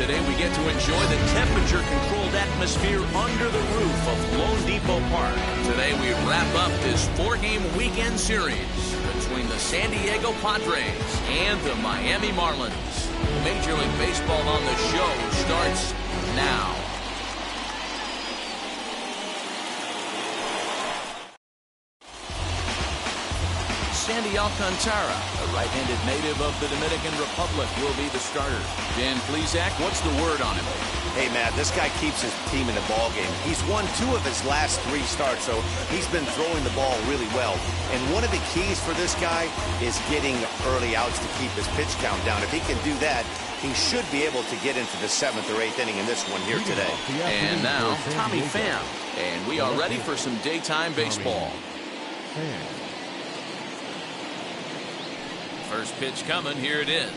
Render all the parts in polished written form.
Today we get to enjoy the temperature-controlled atmosphere under the roof of Lone Depot Park. Today we wrap up this 4-game weekend series between the San Diego Padres and the Miami Marlins. Major League Baseball on the show starts now. Sandy Alcantara, a right-handed native of the Dominican Republic, will be the starter. Dan Plesac, what's the word on him? Hey, Matt, this guy keeps his team in the ball game. He's won 2 of his last 3 starts, so he's been throwing the ball really well. And one of the keys for this guy is getting early outs to keep his pitch count down. If he can do that, he should be able to get into the 7th or 8th inning in this one here today. And now, Tommy Pham. And we are ready for some daytime baseball. First pitch coming, here it is.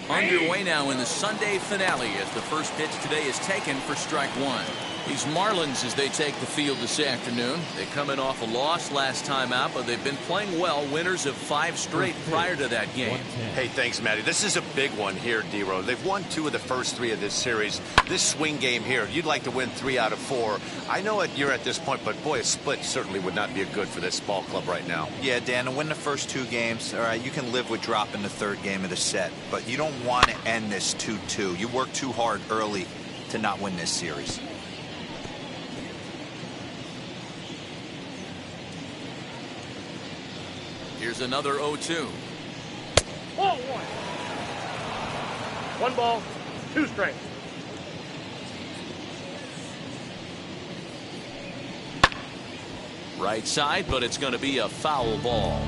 Underway now in the Sunday finale as the first pitch today is taken for strike 1. These Marlins, as they take the field this afternoon, they come in off a loss last time out, but they've been playing well, winners of 5 straight prior to that game. Hey, thanks, Matty. This is a big one here, D-Row. They've won 2 of the first 3 of this series. This swing game here, you'd like to win 3 out of 4. I know you're at this point, but boy, a split certainly would not be good for this ball club right now. Yeah, Dan, to win the first 2 games, all right, you can live with dropping the 3rd game of the set, but you don't want to end this 2-2. You work too hard early to not win this series. Here's another 0-2. Ball 1. 1 ball, 2 strikes. Right side, but it's going to be a foul ball.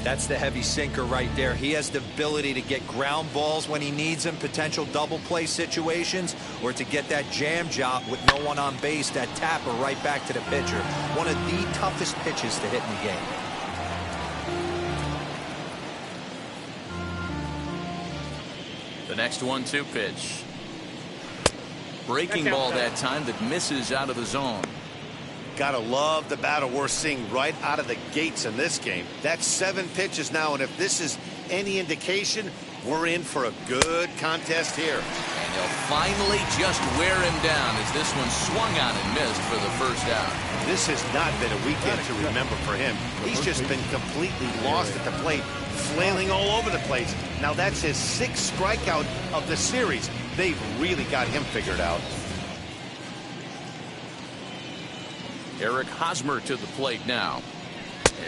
That's the heavy sinker right there. He has the ability to get ground balls when he needs them, potential double play situations, or to get that jam job with no one on base, that tapper right back to the pitcher. One of the toughest pitches to hit in the game. The next 1-2 pitch. Breaking ball that time that misses out of the zone. Gotta love the battle we're seeing right out of the gates in this game. That's 7 pitches now, and if this is any indication, we're in for a good contest here. And he'll finally just wear him down as this one swung on and missed for the first out. This has not been a weekend to remember for him. He's just been completely lost at the plate, flailing all over the place. Now that's his 6th strikeout of the series. They've really got him figured out. Eric Hosmer to the plate now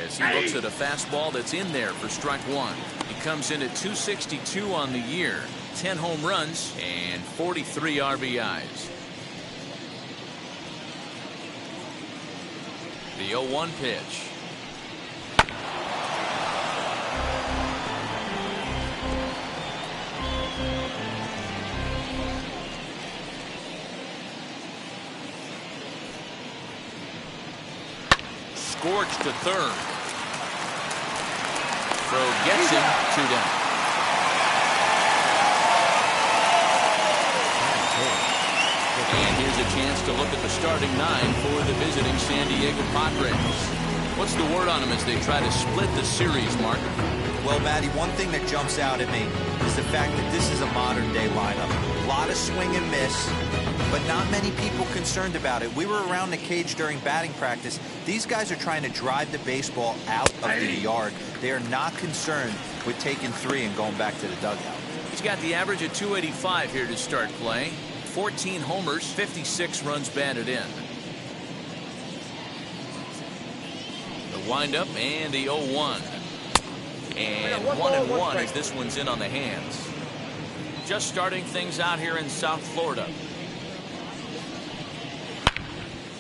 as he looks at a fastball that's in there for strike 1. He comes in at 262 on the year, 10 home runs and 43 RBIs. The 0-1 pitch. Scorched to 3rd. Throw gets him 2 down. And here's a chance to look at the starting 9 for the visiting San Diego Padres. What's the word on them as they try to split the series, Mark? Well, Matty, one thing that jumps out at me is the fact that this is a modern-day lineup. A lot of swing and miss, but not many people concerned about it. We were around the cage during batting practice. These guys are trying to drive the baseball out of the yard. They are not concerned with taking 3 and going back to the dugout. He's got the average at 285 here to start play. 14 homers, 56 runs batted in. The windup and the 0-1. And 1-1 as this one's in on the hands. Just starting things out here in South Florida.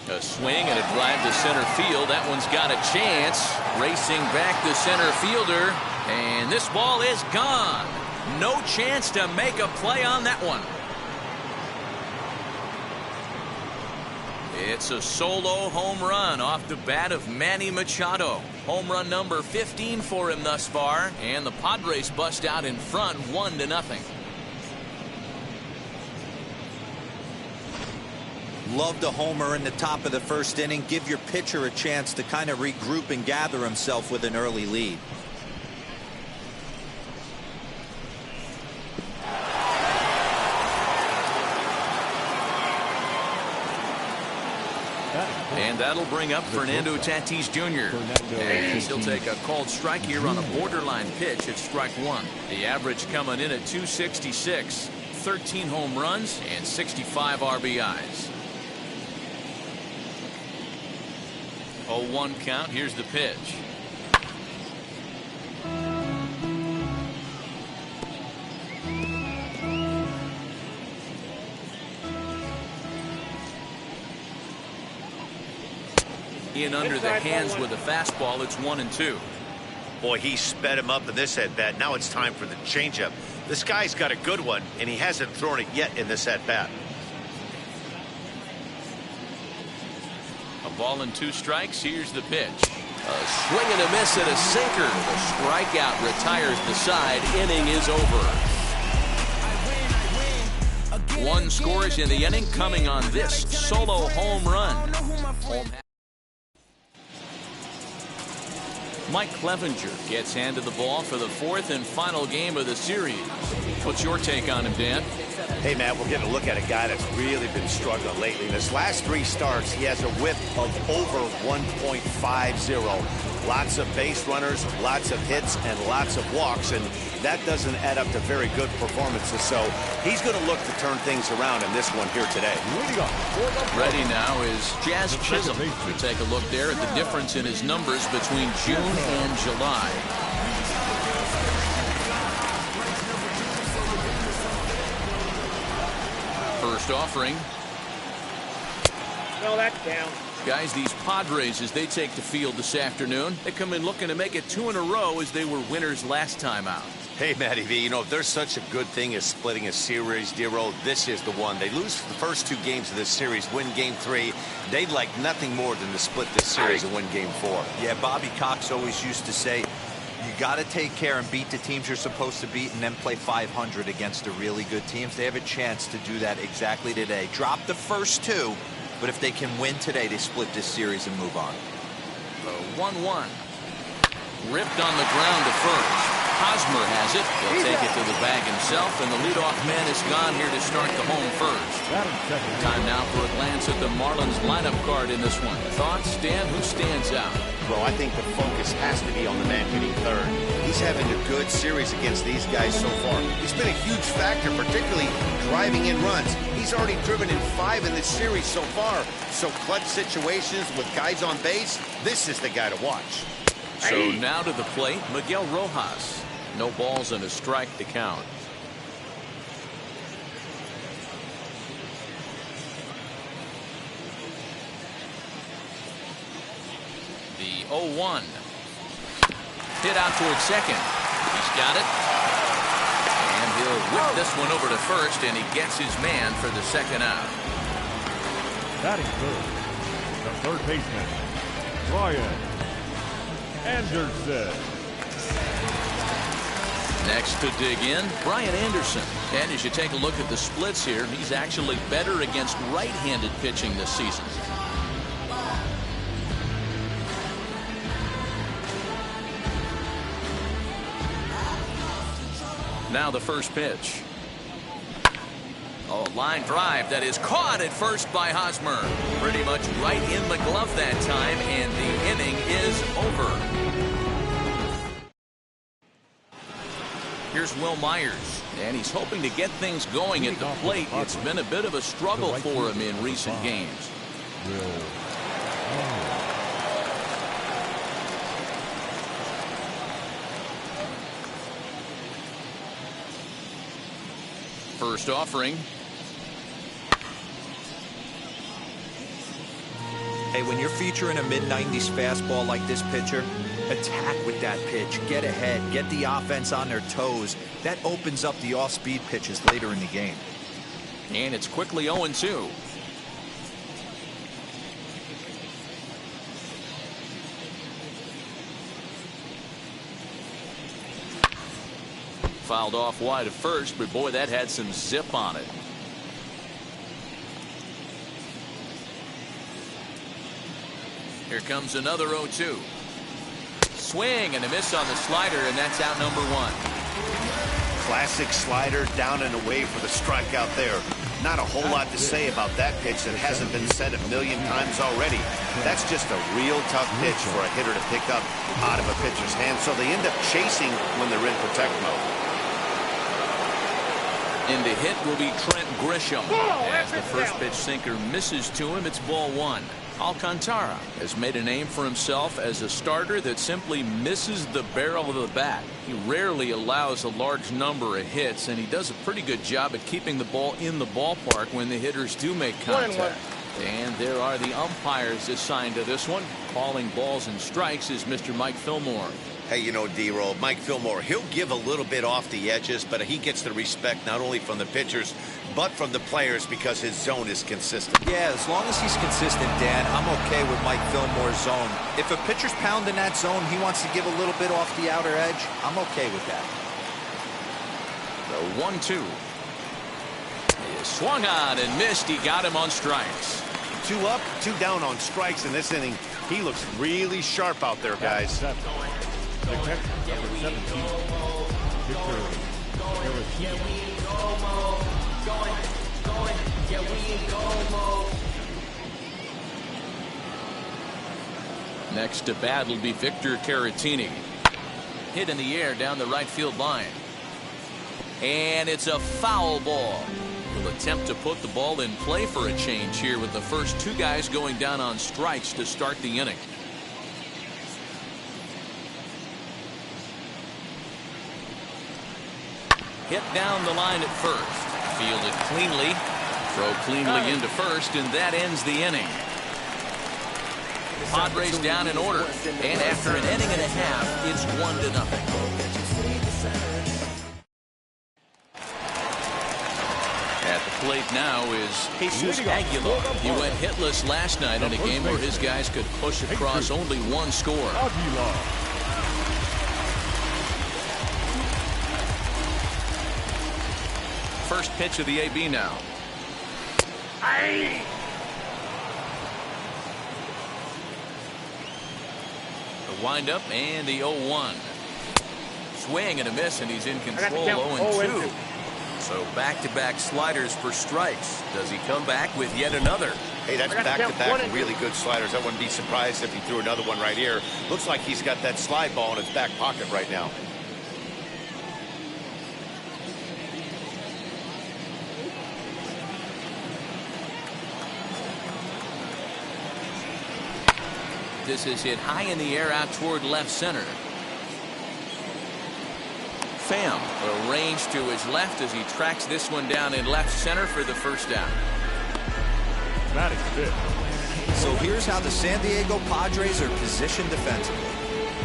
A swing and a drive to center field. That one's got a chance. Racing back the center fielder. And this ball is gone. No chance to make a play on that one. It's a solo home run off the bat of Manny Machado. Home run number 15 for him thus far. And the Padres bust out in front 1-0. Loved a homer in the top of the 1st inning. Give your pitcher a chance to kind of regroup and gather himself with an early lead. And that'll bring up Fernando Tatis Jr. And he'll take a called strike here on a borderline pitch at strike one. The average coming in at 266, 13 home runs and 65 RBIs. 0-1 count. Here's the pitch. In under the hands with a fastball. It's 1-2. Boy, he sped him up in this at-bat. Now it's time for the changeup. This guy's got a good one, and he hasn't thrown it yet in this at-bat. A ball and 2 strikes. Here's the pitch. A swing and a miss and a sinker. The strikeout retires the side. Inning is over. 1 scores in the inning, coming on this solo home run. Mike Clevenger gets handed the ball for the 4th and final game of the series. What's your take on him, Dan? Hey, Matt, we're getting a look at a guy that's really been struggling lately. In his last 3 starts, he has a whip of over 1.50. Lots of base runners, lots of hits, and lots of walks, and that doesn't add up to very good performances. So he's going to look to turn things around in this one here today. Ready now is Jazz Chisholm. We take a look there at the difference in his numbers between June and July. First offering. No, that's down. Guys, these Padres, as they take the field this afternoon, they come in looking to make it 2 in a row as they were winners last time out. Hey, Matty V, you know, if there's such a good thing as splitting a series, Dero, this is the one. They lose the first 2 games of this series, win game 3. They'd like nothing more than to split this series and win game 4. Yeah, Bobby Cox always used to say, you got to take care and beat the teams you're supposed to beat and then play 500 against the really good teams. They have a chance to do that exactly today. Drop the first 2, but if they can win today, they split this series and move on. 1-1. Ripped on the ground to first. Hosmer has it. He'll take it to the bag himself, and the leadoff man is gone here to start the home first. Time now for a glance at the Marlins lineup card in this one. Thoughts, Dan? Who stands out? Well, I think the focus has to be on the man hitting third. He's having a good series against these guys so far. He's been a huge factor, particularly driving in runs. He's already driven in 5 in this series so far. So clutch situations with guys on base, this is the guy to watch. So now to the plate, Miguel Rojas. No balls and a strike to count. The 0-1. Hit out towards second. He's got it. And he'll whip this one over to first, and he gets his man for the second out. Batting third, the third baseman, Brian Anderson. Next to dig in, Brian Anderson. And as you take a look at the splits here, he's actually better against right-handed pitching this season. Now the first pitch. Oh, line drive that is caught at first by Hosmer. Pretty much right in the glove that time, and the inning is over. Here's Will Myers, and he's hoping to get things going at the plate. It's been a bit of a struggle for him in recent games. First offering. Hey, when you're featuring a mid-90s fastball like this pitcher, attack with that pitch. Get ahead. Get the offense on their toes. That opens up the off-speed pitches later in the game. And it's quickly 0-2. Fouled off wide at first, but boy, that had some zip on it. Here comes another 0-2. Swing and a miss on the slider, and that's out number 1. Classic slider down and away for the strikeout there. Not a whole lot to say about that pitch that hasn't been said a million times already. That's just a real tough pitch for a hitter to pick up out of a pitcher's hand, so they end up chasing when they're in protect mode. In to hit will be Trent Grisham. As the first pitch sinker misses to him, it's ball one. Alcantara has made a name for himself as a starter that simply misses the barrel of the bat. He rarely allows a large number of hits, and he does a pretty good job at keeping the ball in the ballpark when the hitters do make contact. And there are the umpires assigned to this one. Calling balls and strikes is Mr. Mike Fillmore. Hey, you know, D-Roll, Mike Fillmore, he'll give a little bit off the edges, but he gets the respect not only from the pitchers, but from the players because his zone is consistent. Yeah, as long as he's consistent, Dan, I'm okay with Mike Fillmore's zone. If a pitcher's pounding that zone, he wants to give a little bit off the outer edge, I'm okay with that. The 1-2. He swung on and missed. He got him on strikes. 2 up, 2 down on strikes in this inning. He looks really sharp out there, guys. The catcher, number 17, Victor Carratini. Next to bat will be Victor Carratini. Hit in the air down the right field line. And it's a foul ball. Will attempt to put the ball in play for a change here with the first 2 guys going down on strikes to start the inning. Hit down the line at first. Fielded cleanly. Throw cleanly into first, and that ends the inning. Padres down in order. And after an inning and a half, it's 1-0. At the plate now is Jesus Aguilar. He went hitless last night in a game where his guys could push across only 1 score. First pitch of the AB now. The windup and the 0-1. Swing and a miss, and he's in control. 0-2. So back-to-back sliders for strikes. Does he come back with yet another? Hey, that's back-to-back really good sliders. I wouldn't be surprised if he threw another one right here. Looks like he's got that slide ball in his back pocket right now. This is hit high in the air out toward left center. Pham arranged to his left as he tracks this one down in left center for the first down. Batting fifth. So here's how the San Diego Padres are positioned defensively.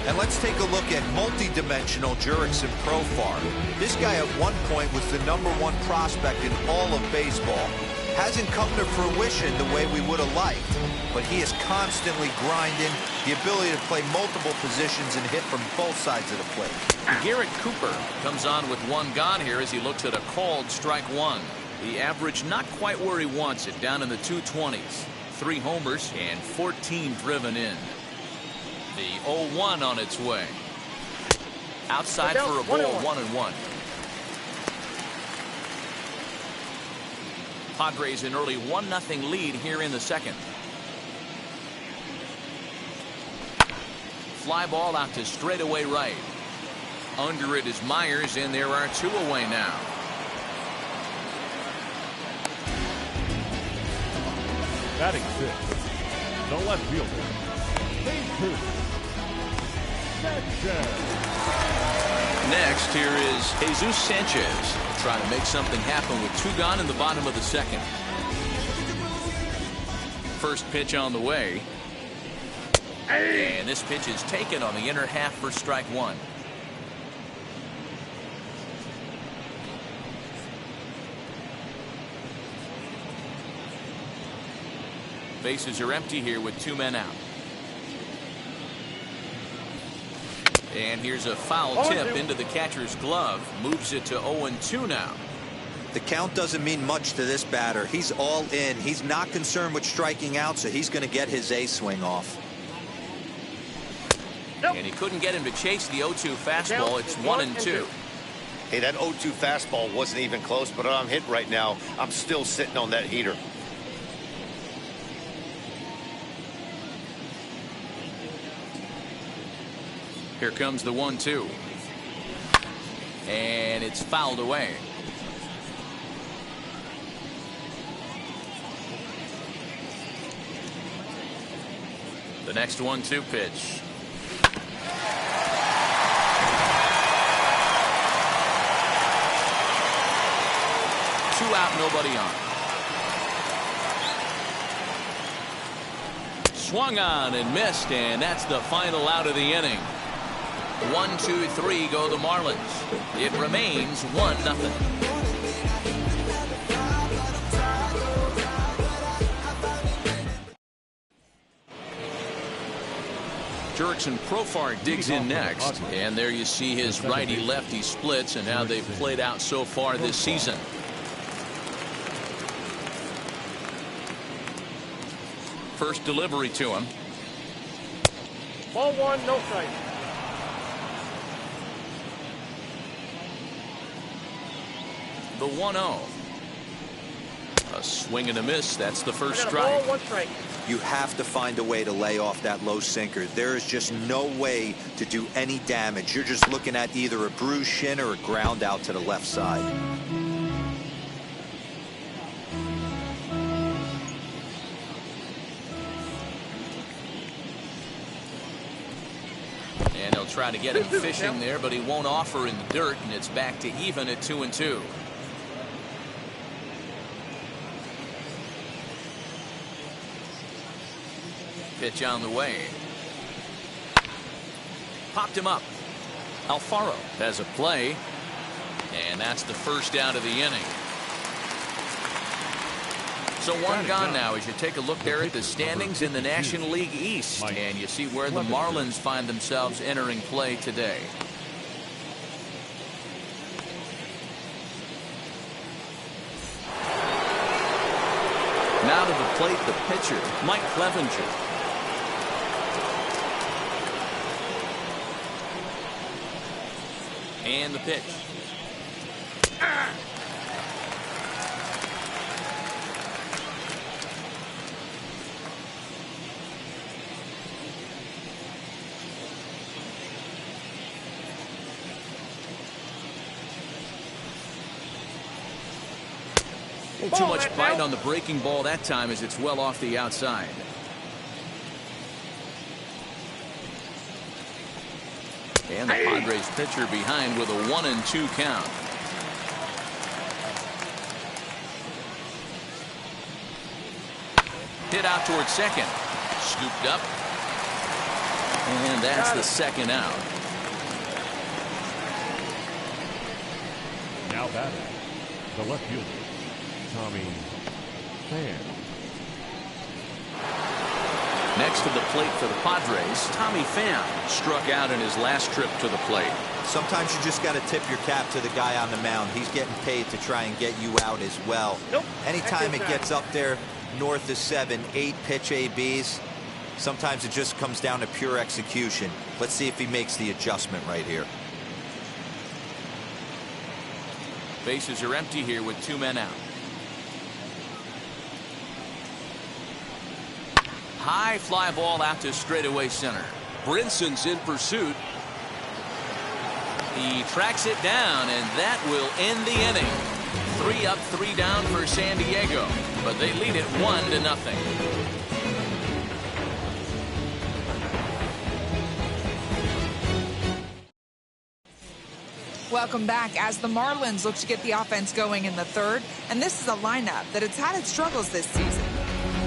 And let's take a look at multi-dimensional Jurickson Profar. This guy at one point was the #1 prospect in all of baseball. Hasn't come to fruition the way we would have liked, but he is constantly grinding, the ability to play multiple positions and hit from both sides of the plate. Garrett Cooper comes on with 1 gone here as he looks at a called strike 1. The average not quite where he wants it, down in the 220s. 3 homers and 14 driven in. The 0-1 on its way. Outside for a ball, 1-1. Padres an early 1-0 lead here in the second. Fly ball out to straightaway right. Under it is Myers, and there are 2 away now. Batting fifth. The left fielder. Next, here is Jesus Sanchez trying to make something happen with 2 gone in the bottom of the second. First pitch on the way. And this pitch is taken on the inner half for strike 1. Bases are empty here with 2 men out. And here's a foul tip into the catcher's glove. Moves it to 0-2 now. The count doesn't mean much to this batter. He's all in. He's not concerned with striking out, so he's going to get his A swing off. And he couldn't get him to chase the 0-2 fastball. It's 1-2. Hey, that 0-2 fastball wasn't even close, but I'm hit right now. I'm still sitting on that heater. Here comes the 1-2. And it's fouled away. The next 1-2 pitch. Two out, nobody on. Swung on and missed, and that's the final out of the inning. 1, 2, 3 go the Marlins. It remains 1-0. Jurickson Profar digs in next, and there you see his righty-lefty splits and how they've played out so far this season. First delivery to him. Ball 1, no strike. The 1-0. A swing and a miss. That's the first Ball, strike. 1 strike. You have to find a way to lay off that low sinker. There is just no way to do any damage. You're just looking at either a bruised shin or a ground out to the left side. And they'll try to get him fishing there, but he won't offer in the dirt, and it's back to even at 2-2. Pitch on the way. Popped him up. Alfaro has a play, and that's the first out of the inning. So one gone now as you take a look there at the standings in the National League East, and you see where the Marlins find themselves entering play today. Now to the plate, the pitcher, Mike Clevenger. And the pitch. Too much bite on the breaking ball that time as it's well off the outside. And the Padres pitcher behind with a 1-2 count. Hit out towards second. Scooped up. And that's the second out. Now batting, the left fielder, Tommy Pham. Next to the plate for the Padres, Tommy Pham struck out in his last trip to the plate. Sometimes you just got to tip your cap to the guy on the mound. He's getting paid to try and get you out as well. Nope. Anytime it gets up there north of 7, 8 pitch ABs, sometimes it just comes down to pure execution. Let's see if he makes the adjustment right here. Bases are empty here with 2 men out. High fly ball out to straightaway center. Brinson's in pursuit. He tracks it down, and that will end the inning. 3 up, 3 down for San Diego, but they lead it 1-0. Welcome back as the Marlins look to get the offense going in the third, and this is a lineup that has had its struggles this season.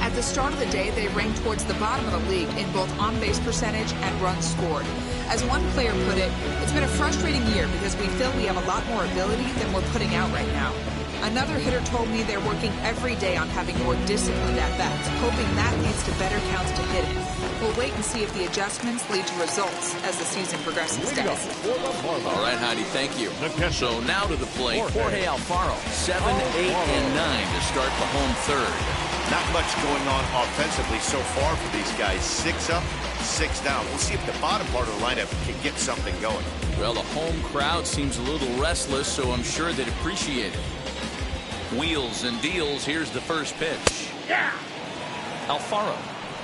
At the start of the day, they ranked towards the bottom of the league in both on-base percentage and runs scored. As one player put it, it's been a frustrating year because we feel we have a lot more ability than we're putting out right now. Another hitter told me they're working every day on having more disciplined at-bats, hoping that leads to better counts to hitting. We'll wait and see if the adjustments lead to results as the season progresses, Dennis. All right, Heidi, thank you. So now to the plate, Jorge Alfaro, 7, 8, and 9 to start the home third. Not much going on offensively so far for these guys. 6 up, 6 down. We'll see if the bottom part of the lineup can get something going. Well, the home crowd seems a little restless, so I'm sure they'd appreciate it. Wheels and deals. Here's the first pitch. Yeah. Alfaro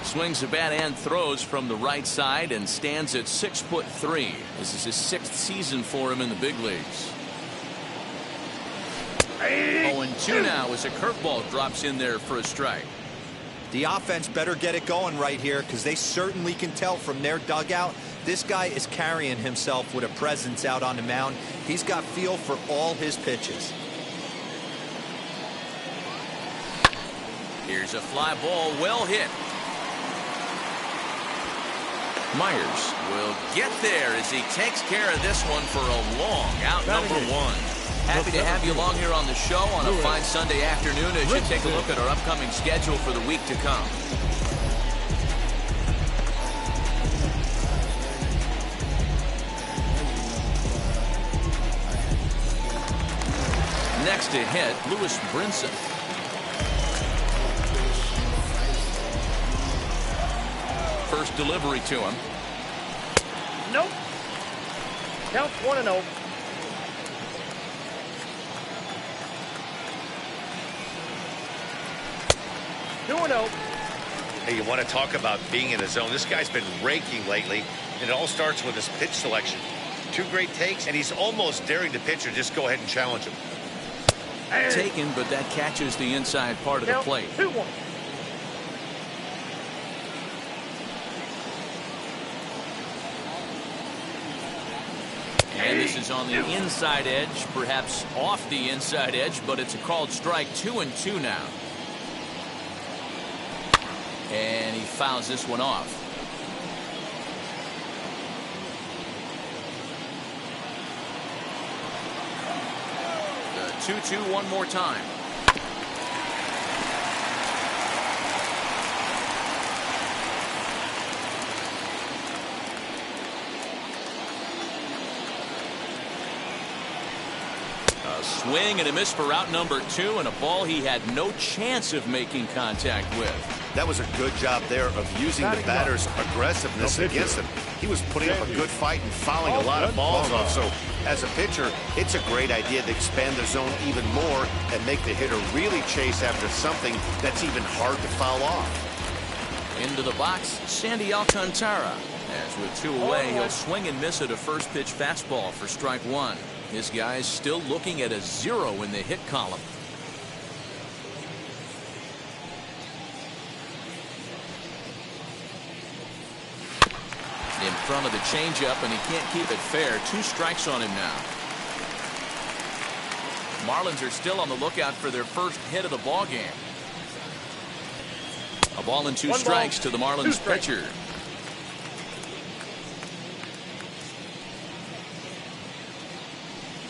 swings the bat and throws from the right side and stands at 6'3". This is his 6th season for him in the big leagues. 0-2 now as a curveball drops in there for a strike. The offense better get it going right here, because they certainly can tell from their dugout this guy is carrying himself with a presence out on the mound. He's got feel for all his pitches. Here's a fly ball, well hit. Myers will get there as he takes care of this one for a long out, number 1. Happy to have you along here on the show on a fine Sunday afternoon as you take a look at our upcoming schedule for the week to come. Next to hit, Lewis Brinson. First delivery to him. Nope. Count 1-0. Hey, you want to talk about being in the zone? This guy's been raking lately, and it all starts with his pitch selection. 2 great takes, and he's almost daring the pitcher just go ahead and challenge him. Taken, but that catches the inside part of the plate. 2-1. And this is on the inside edge, perhaps off the inside edge, but it's a called strike. 2-2 now. And he fouls this one off. The 2-2 one more time. A swing and a miss for out number 2, and a ball he had no chance of making contact with. That was a good job there of using the batter's aggressiveness against him. He was putting up a good fight and fouling a lot of balls off. So as a pitcher, it's a great idea to expand the zone even more and make the hitter really chase after something that's even hard to foul off. Into the box, Sandy Alcantara. As with 2 away, he'll swing and miss at a first pitch fastball for strike 1. His guy's still looking at a 0 in the hit column. In front of the changeup, and he can't keep it fair. 2 strikes on him now. Marlins are still on the lookout for their first hit of the ball game. A ball and 2 strikes to the Marlins pitcher.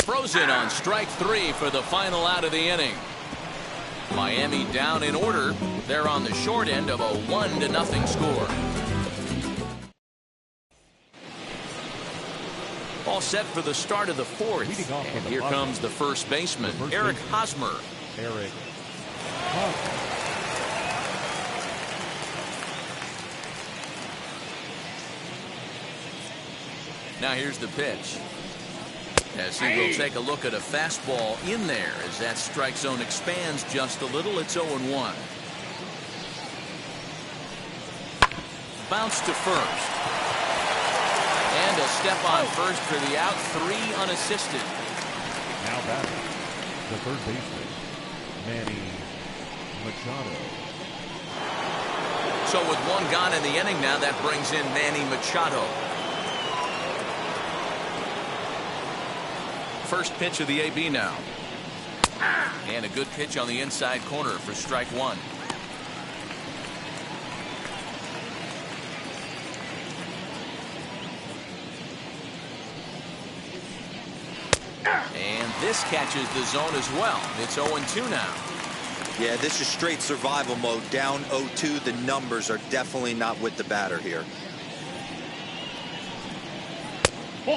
Frozen on strike 3 for the final out of the inning. Miami down in order. They're on the short end of a 1-0 score. All set for the start of the 4th. And here comes the first baseman, Eric Hosmer. Eric. Now here's the pitch. As he will take a look at a fastball in there as that strike zone expands just a little. It's 0-1. Bounce to first. And a step on first for the out. 3 unassisted. Now batting, the third baseman, Manny Machado. So with 1 gone in the inning now, that brings in Manny Machado. First pitch of the AB now. And a good pitch on the inside corner for strike 1. And this catches the zone as well. It's 0-2 now. Yeah, this is straight survival mode. Down 0-2. The numbers are definitely not with the batter here.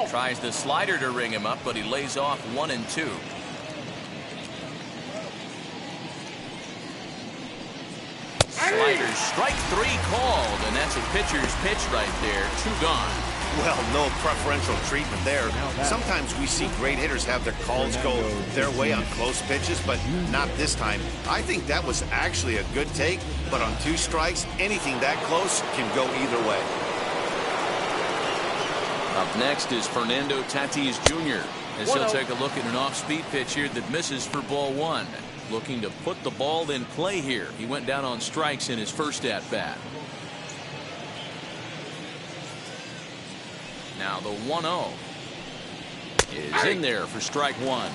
Tries the slider to ring him up, but he lays off 1-2. Sliders, strike 3 called, and that's a pitcher's pitch right there. 2 gone. Well, no preferential treatment there. Sometimes we see great hitters have their calls go their way on close pitches, but not this time. I think that was actually a good take, but on 2 strikes, anything that close can go either way. Up next is Fernando Tatis Jr. as he'll take a look at an off-speed pitch here that misses for ball 1. Looking to put the ball in play here. He went down on strikes in his first at-bat. Now the 1-0 is in there for strike 1.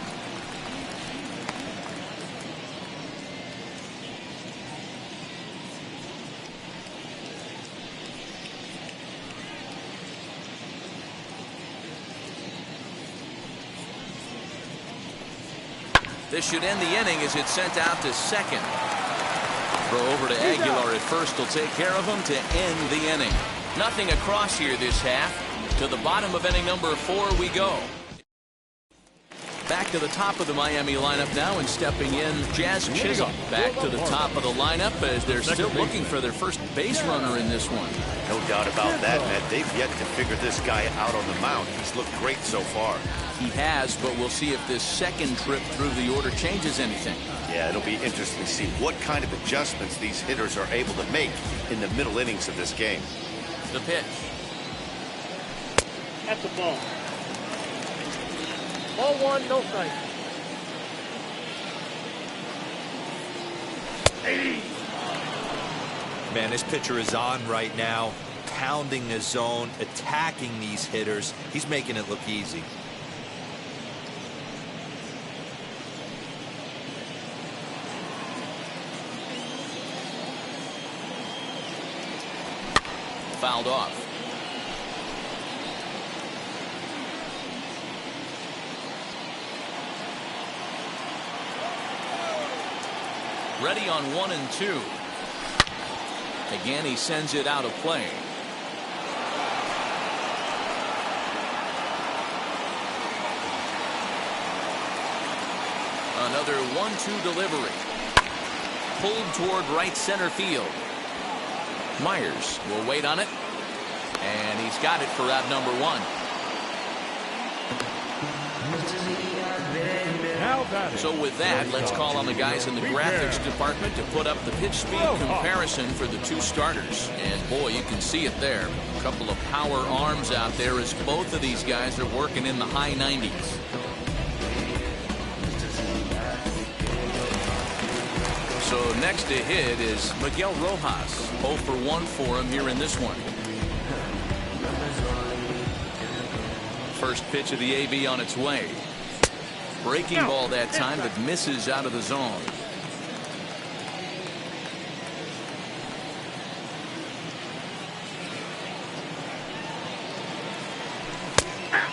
This should end the inning as it's sent out to second. Throw over to Aguilar at first will take care of him to end the inning. Nothing across here this half. To the bottom of inning number 4 we go. Back to the top of the Miami lineup now, and stepping in Jazz Chisholm back to the top of the lineup as they're still looking for their first base runner in this one. No doubt about that, Matt. They've yet to figure this guy out on the mound. He's looked great so far. He has, but we'll see if this second trip through the order changes anything. Yeah, it'll be interesting to see what kind of adjustments these hitters are able to make in the middle innings of this game. The pitch. That's a ball. Ball 1, no strike. Man, this pitcher is on right now, pounding the zone, attacking these hitters. He's making it look easy. Fouled off. Ready on 1 and 2. Again, he sends it out of play. Another 1-2 delivery. Pulled toward right center field. Myers will wait on it. And he's got it for out number 1. So with that, let's call on the guys in the graphics department to put up the pitch speed comparison for the 2 starters. And boy, you can see it there. A couple of power arms out there as both of these guys are working in the high 90s. So next to hit is Miguel Rojas. 0 for 1 for him here in this one. First pitch of the AB on its way. Breaking ball that time, but misses out of the zone.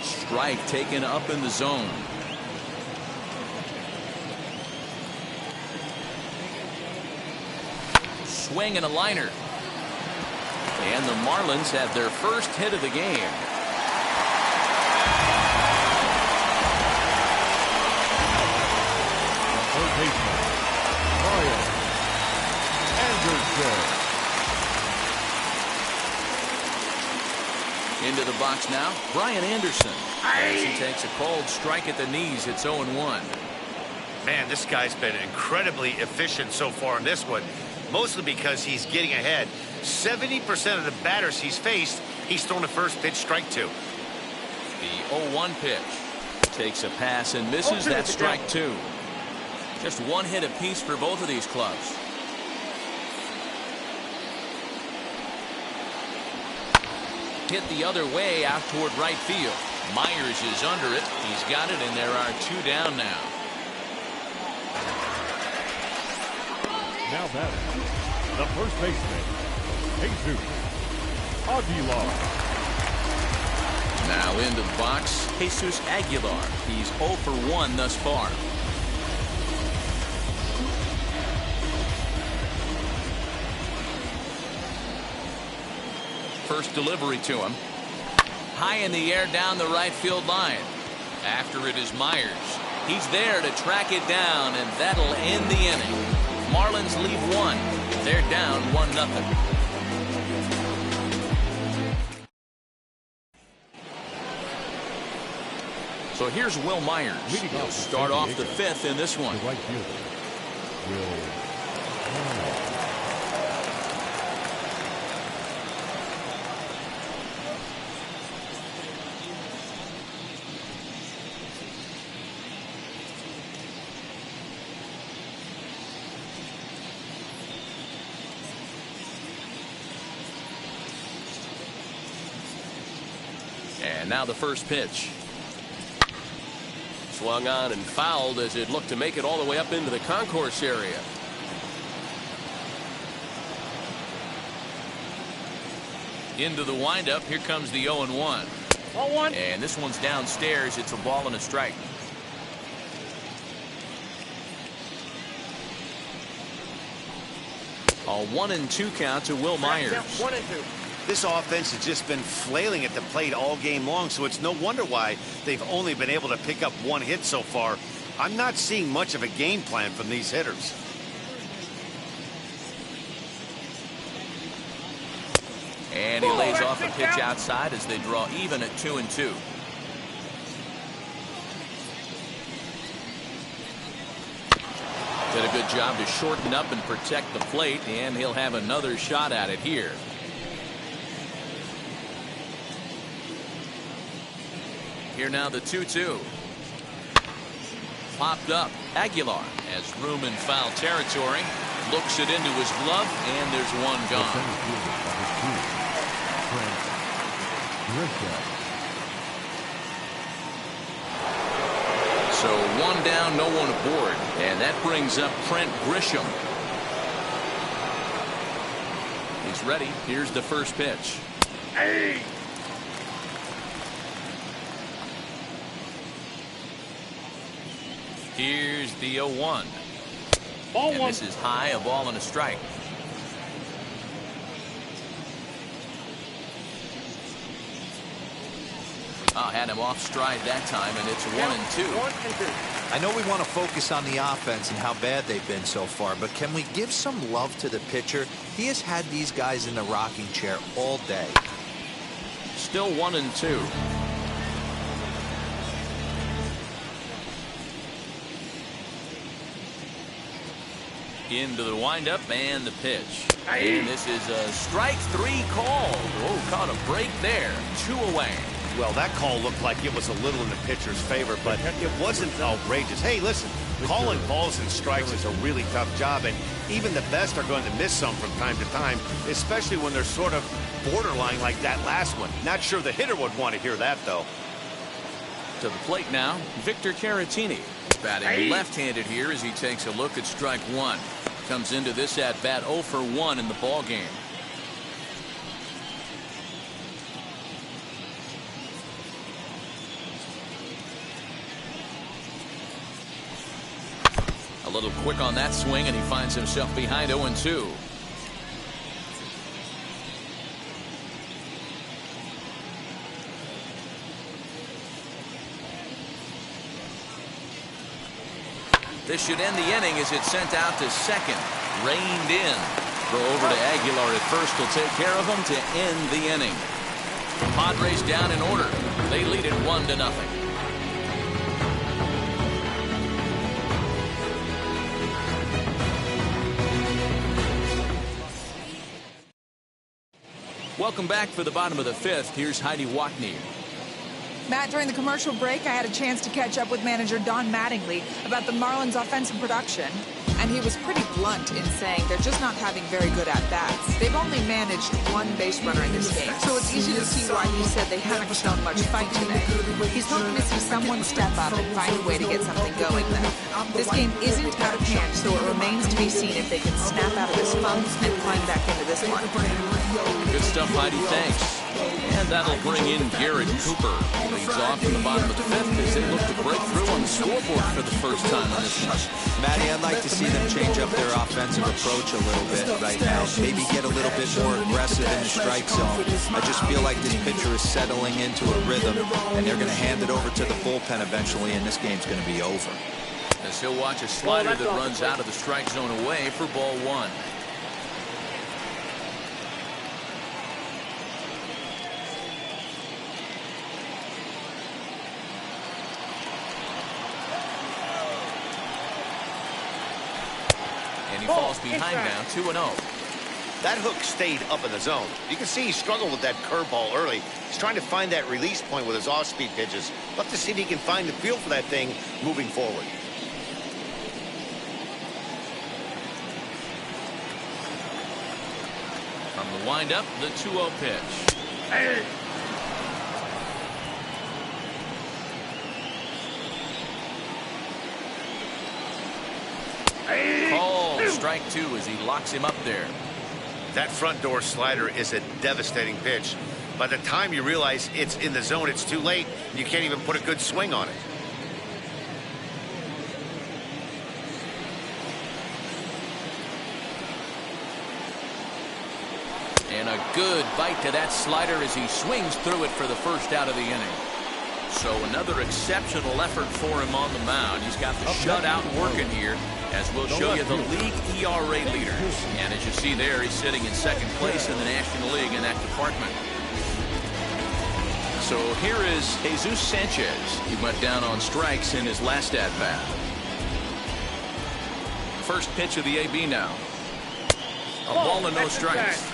Strike taken up in the zone. Swing and a liner. And the Marlins have their first hit of the game. Into the box now, Brian Anderson. As he takes a cold strike at the knees, it's 0-1. Man, this guy's been incredibly efficient so far in this one, mostly because he's getting ahead. 70% of the batters he's faced, he's thrown the first pitch strike to. The 0-1 pitch. Takes a pass and misses. That's strike 2. Just 1 hit apiece for both of these clubs. Hit the other way out toward right field. Myers is under it. He's got it, and there are 2 down now. Now batting, the first baseman, Jesus Aguilar. Now into the box, Jesus Aguilar. He's 0 for 1 thus far. First delivery to him. High in the air down the right field line. After it is Myers. He's there to track it down, and that'll end the inning. Marlins lead 1. They're down 1-0. So here's Will Myers. He'll start off the 5th in this one. The right fielder, Will. And now the first pitch. Swung on and fouled as it looked to make it all the way up into the concourse area. Into the windup. Here comes the 0-1. 0-1. And this one's downstairs. It's a ball and a strike. A 1-2 count to Will Myers. 1-2. This offense has just been flailing at the plate all game long, so it's no wonder why they've only been able to pick up 1 hit so far. I'm not seeing much of a game plan from these hitters. And he lays off a pitch outside as they draw even at 2-2. Did a good job to shorten up and protect the plate, and he'll have another shot at it here. Here now the 2-2. Popped up. Aguilar has room in foul territory. Looks it into his glove, and there's one gone. So 1 down, no one aboard. And that brings up Trent Grisham. He's ready. Here's the first pitch. Hey. Here's the 0-1. Ball and 1. This is high, a ball and a strike. Had him off stride that time, and it's 1-2. 1-2. I know we want to focus on the offense and how bad they've been so far, but can we give some love to the pitcher? He has had these guys in the rocking chair all day. Still 1-2. Into the windup and the pitch. And this is a strike 3 called. Oh, caught a break there. 2 away. Well, that call looked like it was a little in the pitcher's favor, but it wasn't outrageous. Hey, listen, calling balls and strikes is a really tough job, and even the best are going to miss some from time to time, especially when they're sort of borderline like that last one. Not sure the hitter would want to hear that, though. To the plate now, Victor Carratini. Batting left-handed here as he takes a look at strike 1. Comes into this at-bat 0 for 1 in the ball game. A little quick on that swing, and he finds himself behind 0-2. This should end the inning as it's sent out to second. Reined in. Throw over to Aguilar at first will take care of him to end the inning. The Padres down in order. They lead it 1-0. Welcome back for the bottom of the 5th. Here's Heidi Watney. Matt, during the commercial break, I had a chance to catch up with manager Don Mattingly about the Marlins' offensive production. And he was pretty blunt in saying they're just not having very good at-bats. They've only managed 1 base runner in this game, so it's easy to see why he said they haven't shown much fight today. He's hoping to see someone step up and find a way to get something going, though. This game isn't out of hand, so it remains to be seen if they can snap out of this funk and climb back into this one. Good stuff, Heidi. Thanks. And that'll bring in Garrett Cooper. Leads off in the bottom of the 5th as they look to break through on the scoreboard for the first time on this one. Matty, I'd like to see them change up their offensive approach a little bit right now. Maybe get a little bit more aggressive in the strike zone. I just feel like this pitcher is settling into a rhythm, and they're going to hand it over to the bullpen eventually, and this game's going to be over. As he'll watch a slider that runs out of the strike zone away for ball 1. And he falls behind now, 2-0. That hook stayed up in the zone. You can see he struggled with that curveball early. He's trying to find that release point with his off-speed pitches. Love to see if he can find the feel for that thing moving forward. From the windup, the 2-0 pitch. Hey. Called strike 2 as he locks him up there. That front door slider is a devastating pitch. By the time you realize it's in the zone, it's too late. You can't even put a good swing on it. And a good bite to that slider as he swings through it for the first out of the inning. So another exceptional effort for him on the mound. He's got the shutout working here, as we'll show you the league ERA leaders. And as you see there, he's sitting in second place in the National League in that department. So here is Jesus Sanchez. He went down on strikes in his last at-bat. First pitch of the AB now. A ball and no strikes.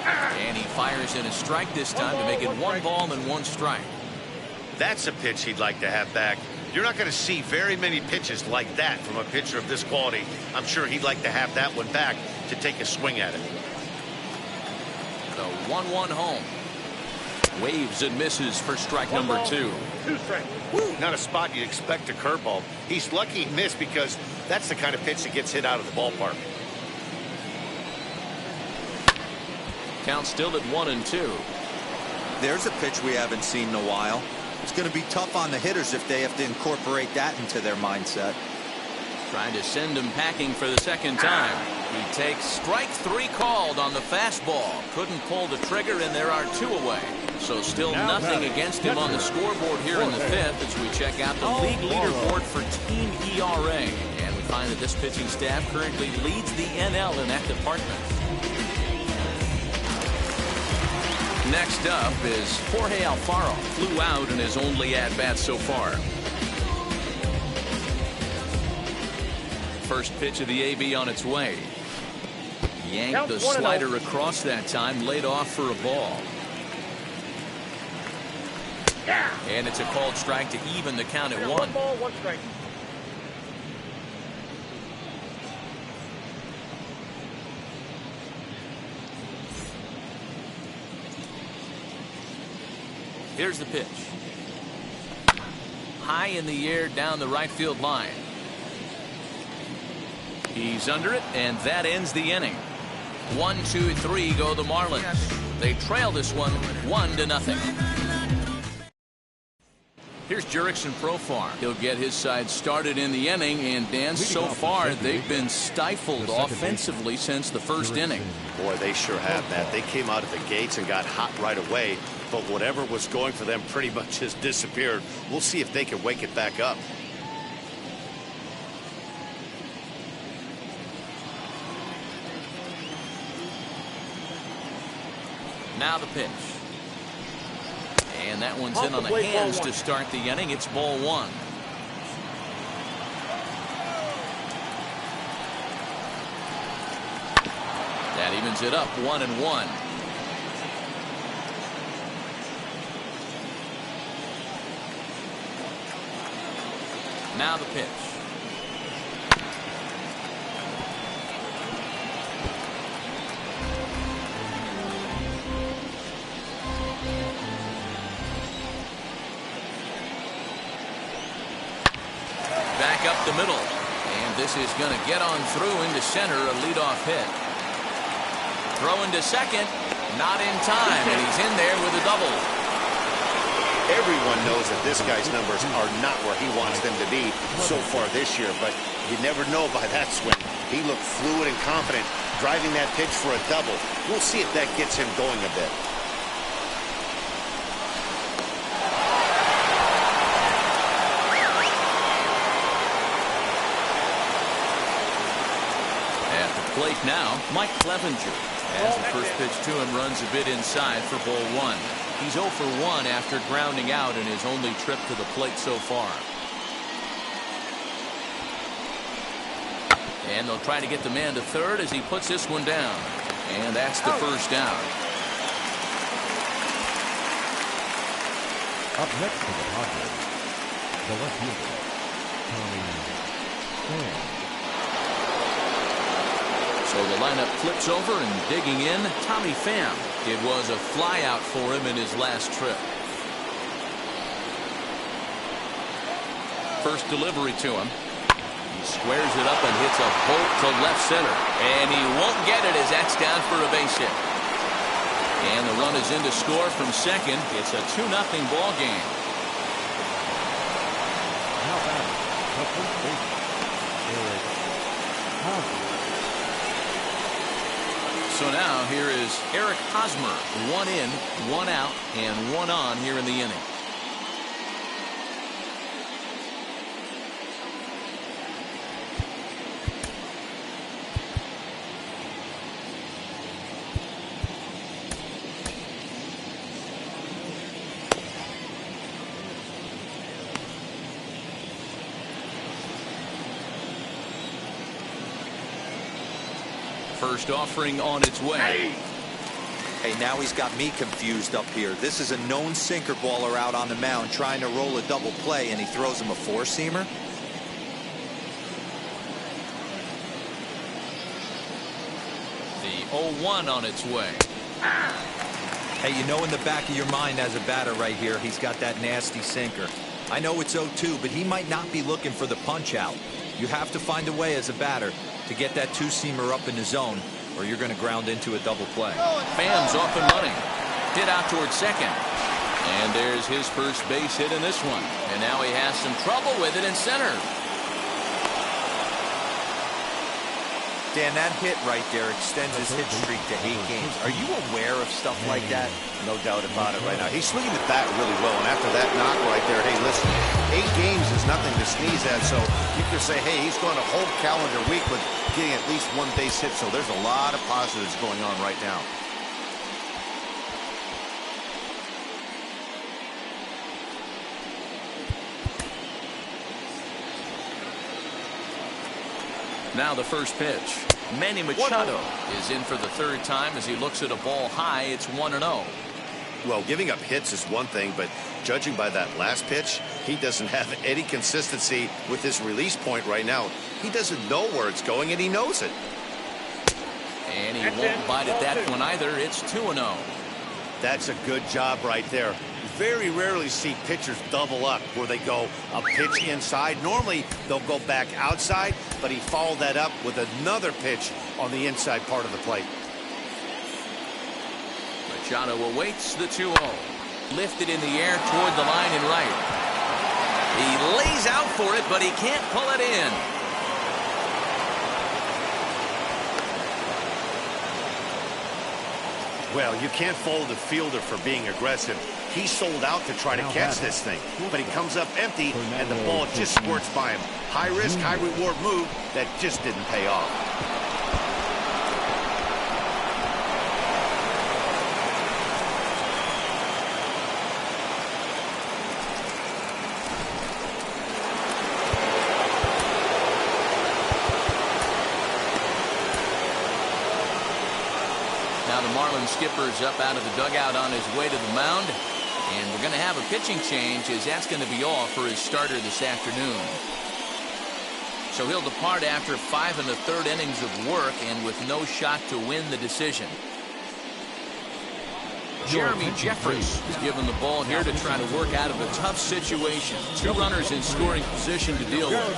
And he fires in a strike this time to make it 1 ball and 1 strike. That's a pitch he'd like to have back. You're not going to see very many pitches like that from a pitcher of this quality. I'm sure he'd like to have that one back to take a swing at it. The 1-1 home. Waves and misses for strike number 2. 2 strikes. Not a spot you'd expect a curveball. He's lucky he missed because that's the kind of pitch that gets hit out of the ballpark. Count still at 1-2. There's a pitch we haven't seen in a while. It's going to be tough on the hitters if they have to incorporate that into their mindset. Trying to send him packing for the second time. He takes strike 3 called on the fastball. Couldn't pull the trigger, and there are 2 away. So still nothing against him on the scoreboard here in the 5th as we check out the league leaderboard for team ERA. And we find that this pitching staff currently leads the NL in that department. Next up is Jorge Alfaro. Flew out in his only at-bat so far. First pitch of the AB on its way. Yanked the slider across that time, laid off for a ball. And it's a called strike to even the count at 1. 1 ball, 1 strike. Here's the pitch. High in the air down the right field line. He's under it, and that ends the inning. 1, 2, 3 go the Marlins. They trail this one 1-0. Here's Jurickson Profar. He'll get his side started in the inning, and Dan, so far they've been stifled offensively since the first inning. Boy, they sure have, Matt. They came out of the gates and got hot right away, but whatever was going for them pretty much has disappeared. We'll see if they can wake it back up. Now the pitch. And that one's in on the hands to start the inning. It's ball 1. That evens it up 1-1. Now the pitch. Back up the middle. And this is going to get on through into center, a leadoff hit. Throwing to second. Not in time, and he's in there with a double. Everyone knows that this guy's numbers are not where he wants them to be so far this year, but you never know by that swing. He looked fluid and confident, driving that pitch for a double. We'll see if that gets him going a bit. At the plate now, Mike Clevenger. As the first pitch to him runs a bit inside for ball one. He's 0 for 1 after grounding out in his only trip to the plate so far. And they'll try to get the man to third as he puts this one down. And that's the first down. Up next for the Padres, the left fielder, Pham. So the lineup flips over and digging in, Tommy Pham. It was a flyout for him in his last trip. First delivery to him. He squares it up and hits a bolt to left center. And he won't get it as that's down for a base hit. And the run is in to score from second. It's a 2-0 ball game. Now back, the first baseman, Hallo. So now here is Eric Hosmer. 1 in, 1 out, and 1 on here in the inning. First offering on its way. Hey, now he's got me confused up here. This is a known sinker baller out on the mound trying to roll a double play, and he throws him a four-seamer. The 0-1 on its way. Hey, you know in the back of your mind as a batter right here, he's got that nasty sinker. I know it's 0-2, but he might not be looking for the punch out. You have to find a way as a batter to get that two-seamer up in the zone, or you're going to ground into a double play. Pham's off and running. Hit out towards second. And there's his first base hit in this one. And now he has some trouble with it in center. Dan, that hit right there extends his hit streak to 8 games. Are you aware of stuff like that? No doubt about it right now. He's swinging the bat really well, and after that knock right there, hey, listen, 8 games is nothing to sneeze at, so you can say, hey, he's going a whole calendar week with getting at least 1 base hit, so there's a lot of positives going on right now. Now the first pitch. Manny Machado is in for the third time as he looks at a ball high. It's 1-0. Well, giving up hits is one thing, but judging by that last pitch, he doesn't have any consistency with his release point right now. He doesn't know where it's going, and he knows it. And he won't bite at that one either. It's 2-0. That's a good job right there. Very rarely see pitchers double up where they go a pitch inside. Normally, they'll go back outside, but he followed that up with another pitch on the inside part of the plate. Machado awaits the 2-0. Lifted in the air toward the line and right. He lays out for it, but he can't pull it in. Well, you can't fault the fielder for being aggressive. He sold out to try to catch this thing, but he comes up empty, and the ball just squirts by him. High risk, high reward move that just didn't pay off. Now the Marlins skipper's up out of the dugout on his way to the mound. And we're going to have a pitching change as that's going to be off for his starter this afternoon. So he'll depart after 5 1/3 innings of work and with no shot to win the decision. Jeremy Jeffress is given the ball here to try to work out of a tough situation. 2 runners in scoring position to deal with.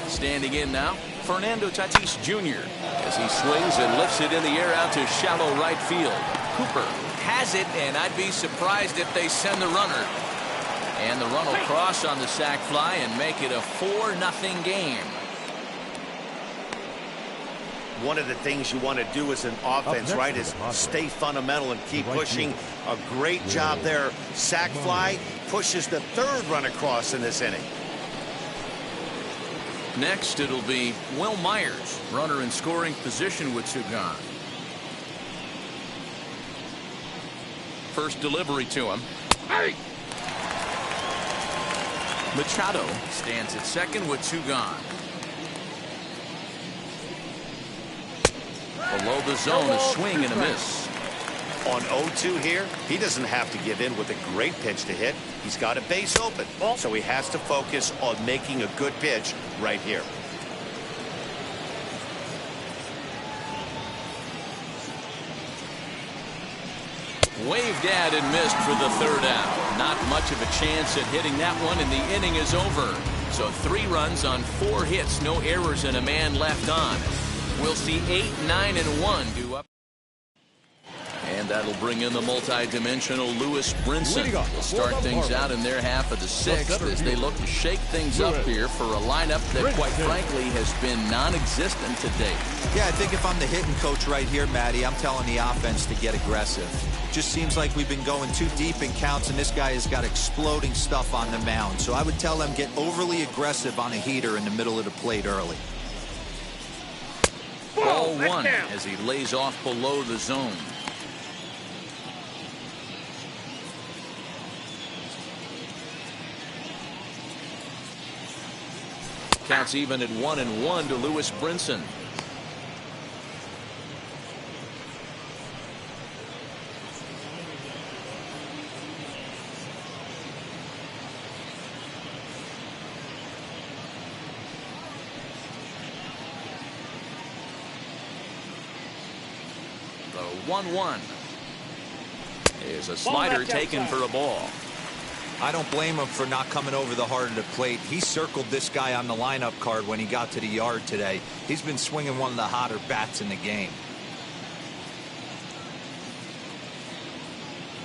Standing in now, Fernando Tatis Jr. as he swings and lifts it in the air out to shallow right field. Cooper has it, and I'd be surprised if they send the runner. And the run will cross on the sac fly and make it a 4-0 game. One of the things you want to do as an offense, right, is stay fundamental and keep pushing. A great job there. Sac fly pushes the third run across in this inning. Next, it'll be Will Myers, runner in scoring position with 2 gone. First delivery to him. Machado stands at second with 2 gone. Below the zone, a swing and a miss. On 0-2 here, he doesn't have to give in with a great pitch to hit. He's got a base open, so he has to focus on making a good pitch right here. Waved at and missed for the 3rd out. Not much of a chance at hitting that one, and the inning is over. So 3 runs on 4 hits, no errors, and a man left on. We'll see 8, 9, and 1 do up. And that'll bring in the multi-dimensional Lewis Brinson. Will start things out in their half of the 6th as they look to shake things up here for a lineup that, quite frankly, has been non-existent to date. Yeah, I think if I'm the hitting coach right here, Matty, I'm telling the offense to get aggressive. Just seems like we've been going too deep in counts, and this guy has got exploding stuff on the mound. So I would tell them get overly aggressive on a heater in the middle of the plate early. Ball 1 as he lays off below the zone. Counts even at 1-1 to Lewis Brinson. The 1-1 is a slider taken for a ball. I don't blame him for not coming over the heart of the plate. He circled this guy on the lineup card when he got to the yard today. He's been swinging one of the hotter bats in the game.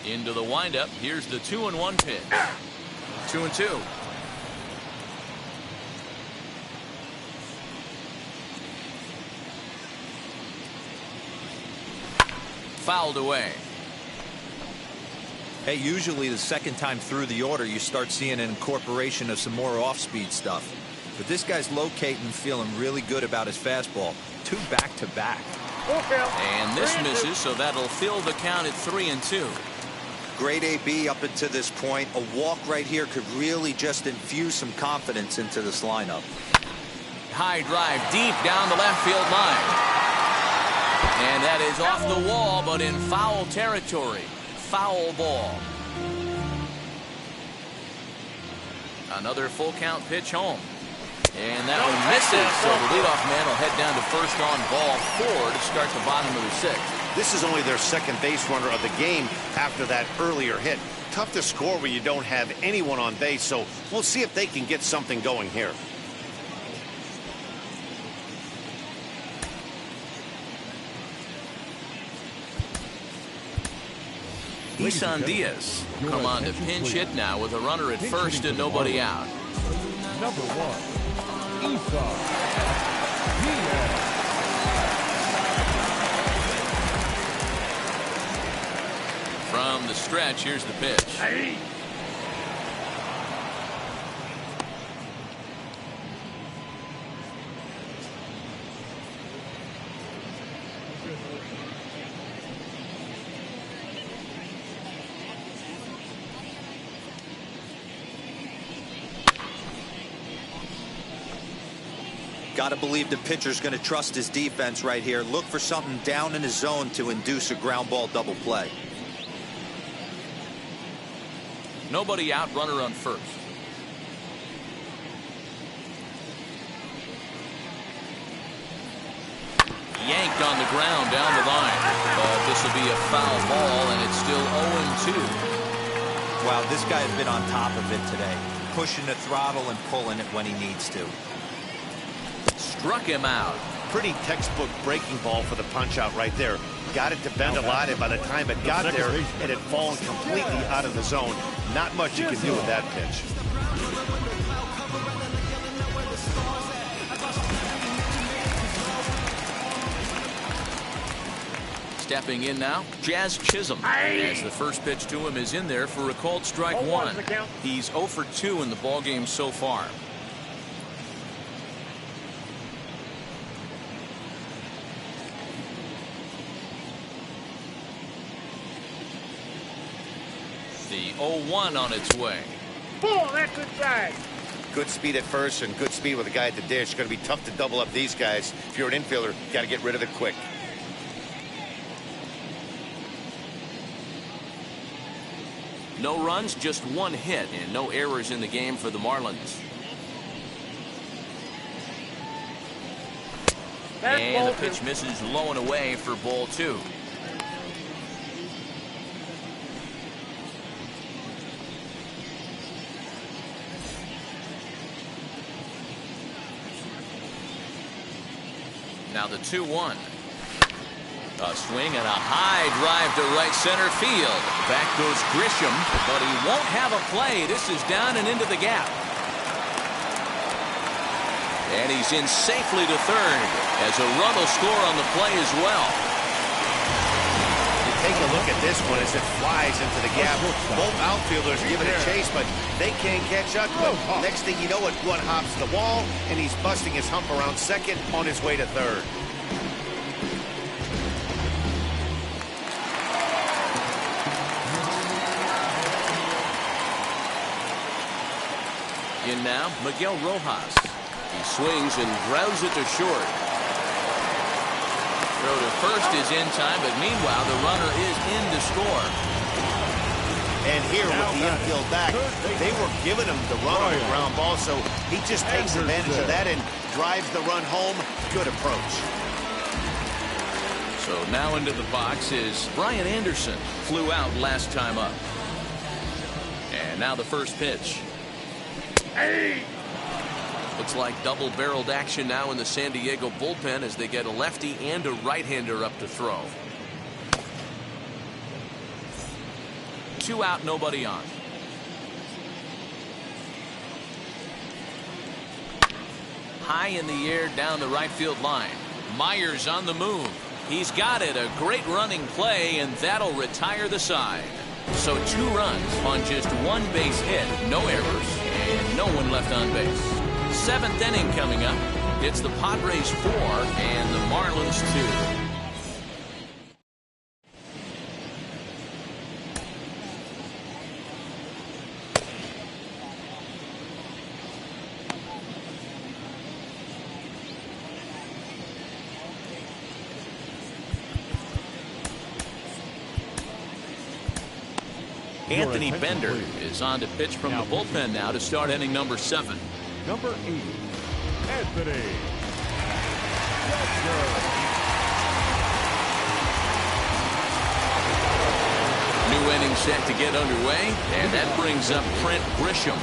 Into the windup. Here's the 2-1 pitch. 2-2. Fouled away. Hey, usually the second time through the order you start seeing an incorporation of some more off-speed stuff. But this guy's locating and feeling really good about his fastball. 2 back-to-back. And this misses, so that'll fill the count at 3-2. Great AB up until this point. A walk right here could really just infuse some confidence into this lineup. High drive deep down the left field line. And that is off the wall, but in foul territory. Foul ball. Another full count pitch home. And that one misses, so the leadoff man will head down to first on ball 4 to start the bottom of the 6th. This is only their second base runner of the game after that earlier hit. Tough to score when you don't have anyone on base, so we'll see if they can get something going here. Isan Diaz come on to pinch hit now with a runner at first and nobody out. Number 1, Isan Diaz. From the stretch, here's the pitch. Got to believe the pitcher's going to trust his defense right here. Look for something down in his zone to induce a ground ball double play. Nobody out, runner on first. Yanked on the ground down the line. But this will be a foul ball, and it's still 0-2. Wow, this guy has been on top of it today. Pushing the throttle and pulling it when he needs to. Struck him out. pretty textbook breaking ball for the punch out right there. Got it to bend a lot, and by the time it got there, it had fallen completely out of the zone. Not much you can do with that pitch. Stepping in now, Jazz Chisholm, as the first pitch to him is in there for a called strike one. He's 0 for 2 in the ballgame so far. The 0-1 on its way. Ball, that's inside. Good speed at first and good speed with a guy at the dish. Going to be tough to double up these guys. If you're an infielder, got to get rid of it quick. No runs, just 1 hit, and no errors in the game for the Marlins. And the pitch misses low and away for ball 2. Now the 2-1. A swing and a high drive to right center field. Back goes Grisham, but he won't have a play. This is down and into the gap. And he's in safely to third as a run will score on the play as well. You take a look at this one as it flies into the gap. Both outfielders give it a chase, but they can't catch up to him. Next thing you know, it one hops the wall, and he's busting his hump around second on his way to third. In now, Miguel Rojas. He swings and grounds it to short. Throw to first is in time, but meanwhile the runner is in to score. And here with the infield back, they were giving him the run on the ground ball, so he just takes advantage of that and drives the run home. Good approach. So now into the box is Brian Anderson. Flew out last time up. And now the first pitch. Looks like double-barreled action now in the San Diego bullpen as they get a lefty and a right-hander up to throw. 2 out, nobody on. High in the air down the right field line. Myers on the move. He's got it. A great running play, and that'll retire the side. So 2 runs on just 1 base hit, no errors, and no one left on base. 7th inning coming up. It's the Padres 4 and the Marlins 2. Anthony Bender is on to pitch from the bullpen now to start inning number 7. Number 8, Anthony Bender. New inning set to get underway, and that brings up Trent Grisham.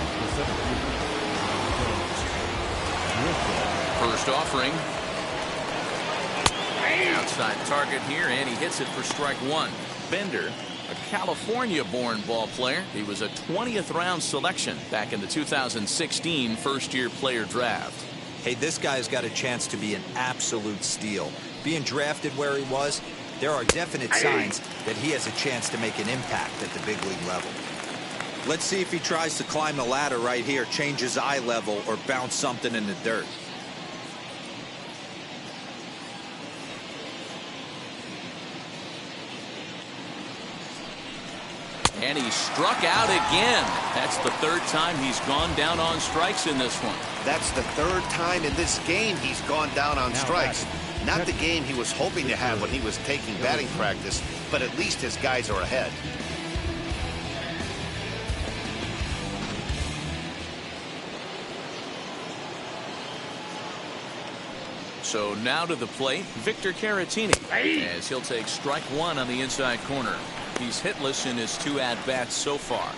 First offering. Outside target here, and he hits it for strike 1. Bender, a California-born ball player. He was a 20th round selection back in the 2016 first-year player draft. Hey, this guy's got a chance to be an absolute steal. Being drafted where he was, there are definite signs that he has a chance to make an impact at the big league level. Let's see if he tries to climb the ladder right here, change his eye level, or bounce something in the dirt. And he struck out again. That's the 3rd time he's gone down on strikes in this one. That's the 3rd time in this game he's gone down on strikes. Not the game he was hoping to have when he was taking batting practice, but at least his guys are ahead. So now to the plate, Victor Carratini, as he'll take strike 1 on the inside corner. He's hitless in his 2 at-bats so far.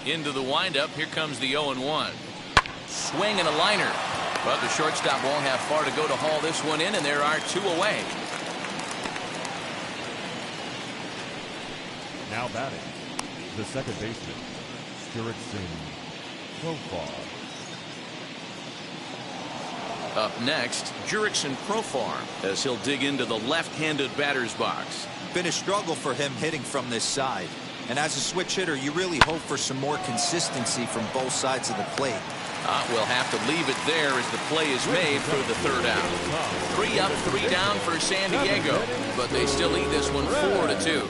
Into the windup, here comes the 0-1. Swing and a liner. But the shortstop won't have far to go to haul this one in, and there are 2 away. Now batting, the second baseman, Jurickson Profar. Up next, Jurickson Profar, as he'll dig into the left-handed batter's box. Been a struggle for him hitting from this side. And as a switch hitter, you really hope for some more consistency from both sides of the plate. We'll have to leave it there as the play is made for the 3rd out. 3 up, 3 down for San Diego, but they still lead this one 4-2.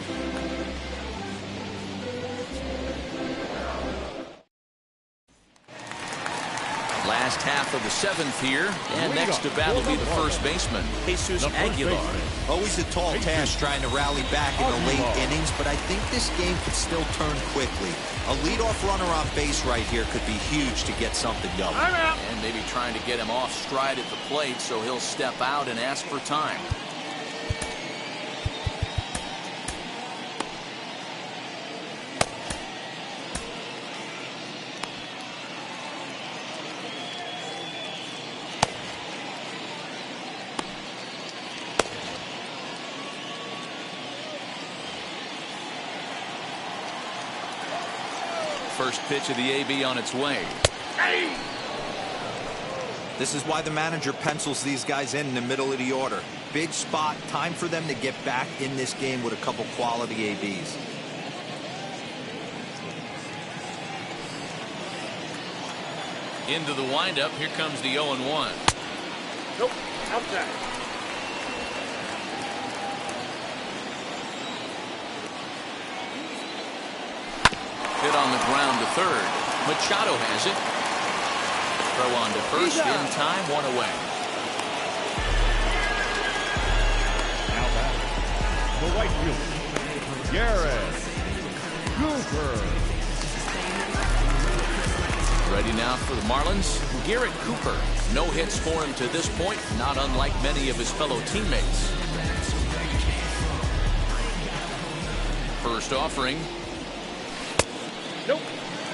Last half of the 7th here, and next to bat will be the first baseman, Jesus Aguilar. Always a tall task trying to rally back in the late innings, but I think this game could still turn quickly. A leadoff runner on base right here could be huge to get something going. And maybe trying to get him off stride at the plate so he'll step out and ask for time. First pitch of the AB on its way. This is why the manager pencils these guys in the middle of the order. Big spot, time for them to get back in this game with a couple quality ABs. Into the windup, here comes the 0-1. Nope, outside. Hit on the ground to 3rd. Machado has it. Throw on to first in time, 1 away. Now batting, the right fielder, Garrett Cooper. Ready now for the Marlins, Garrett Cooper. No hits for him to this point, not unlike many of his fellow teammates. First offering. Nope,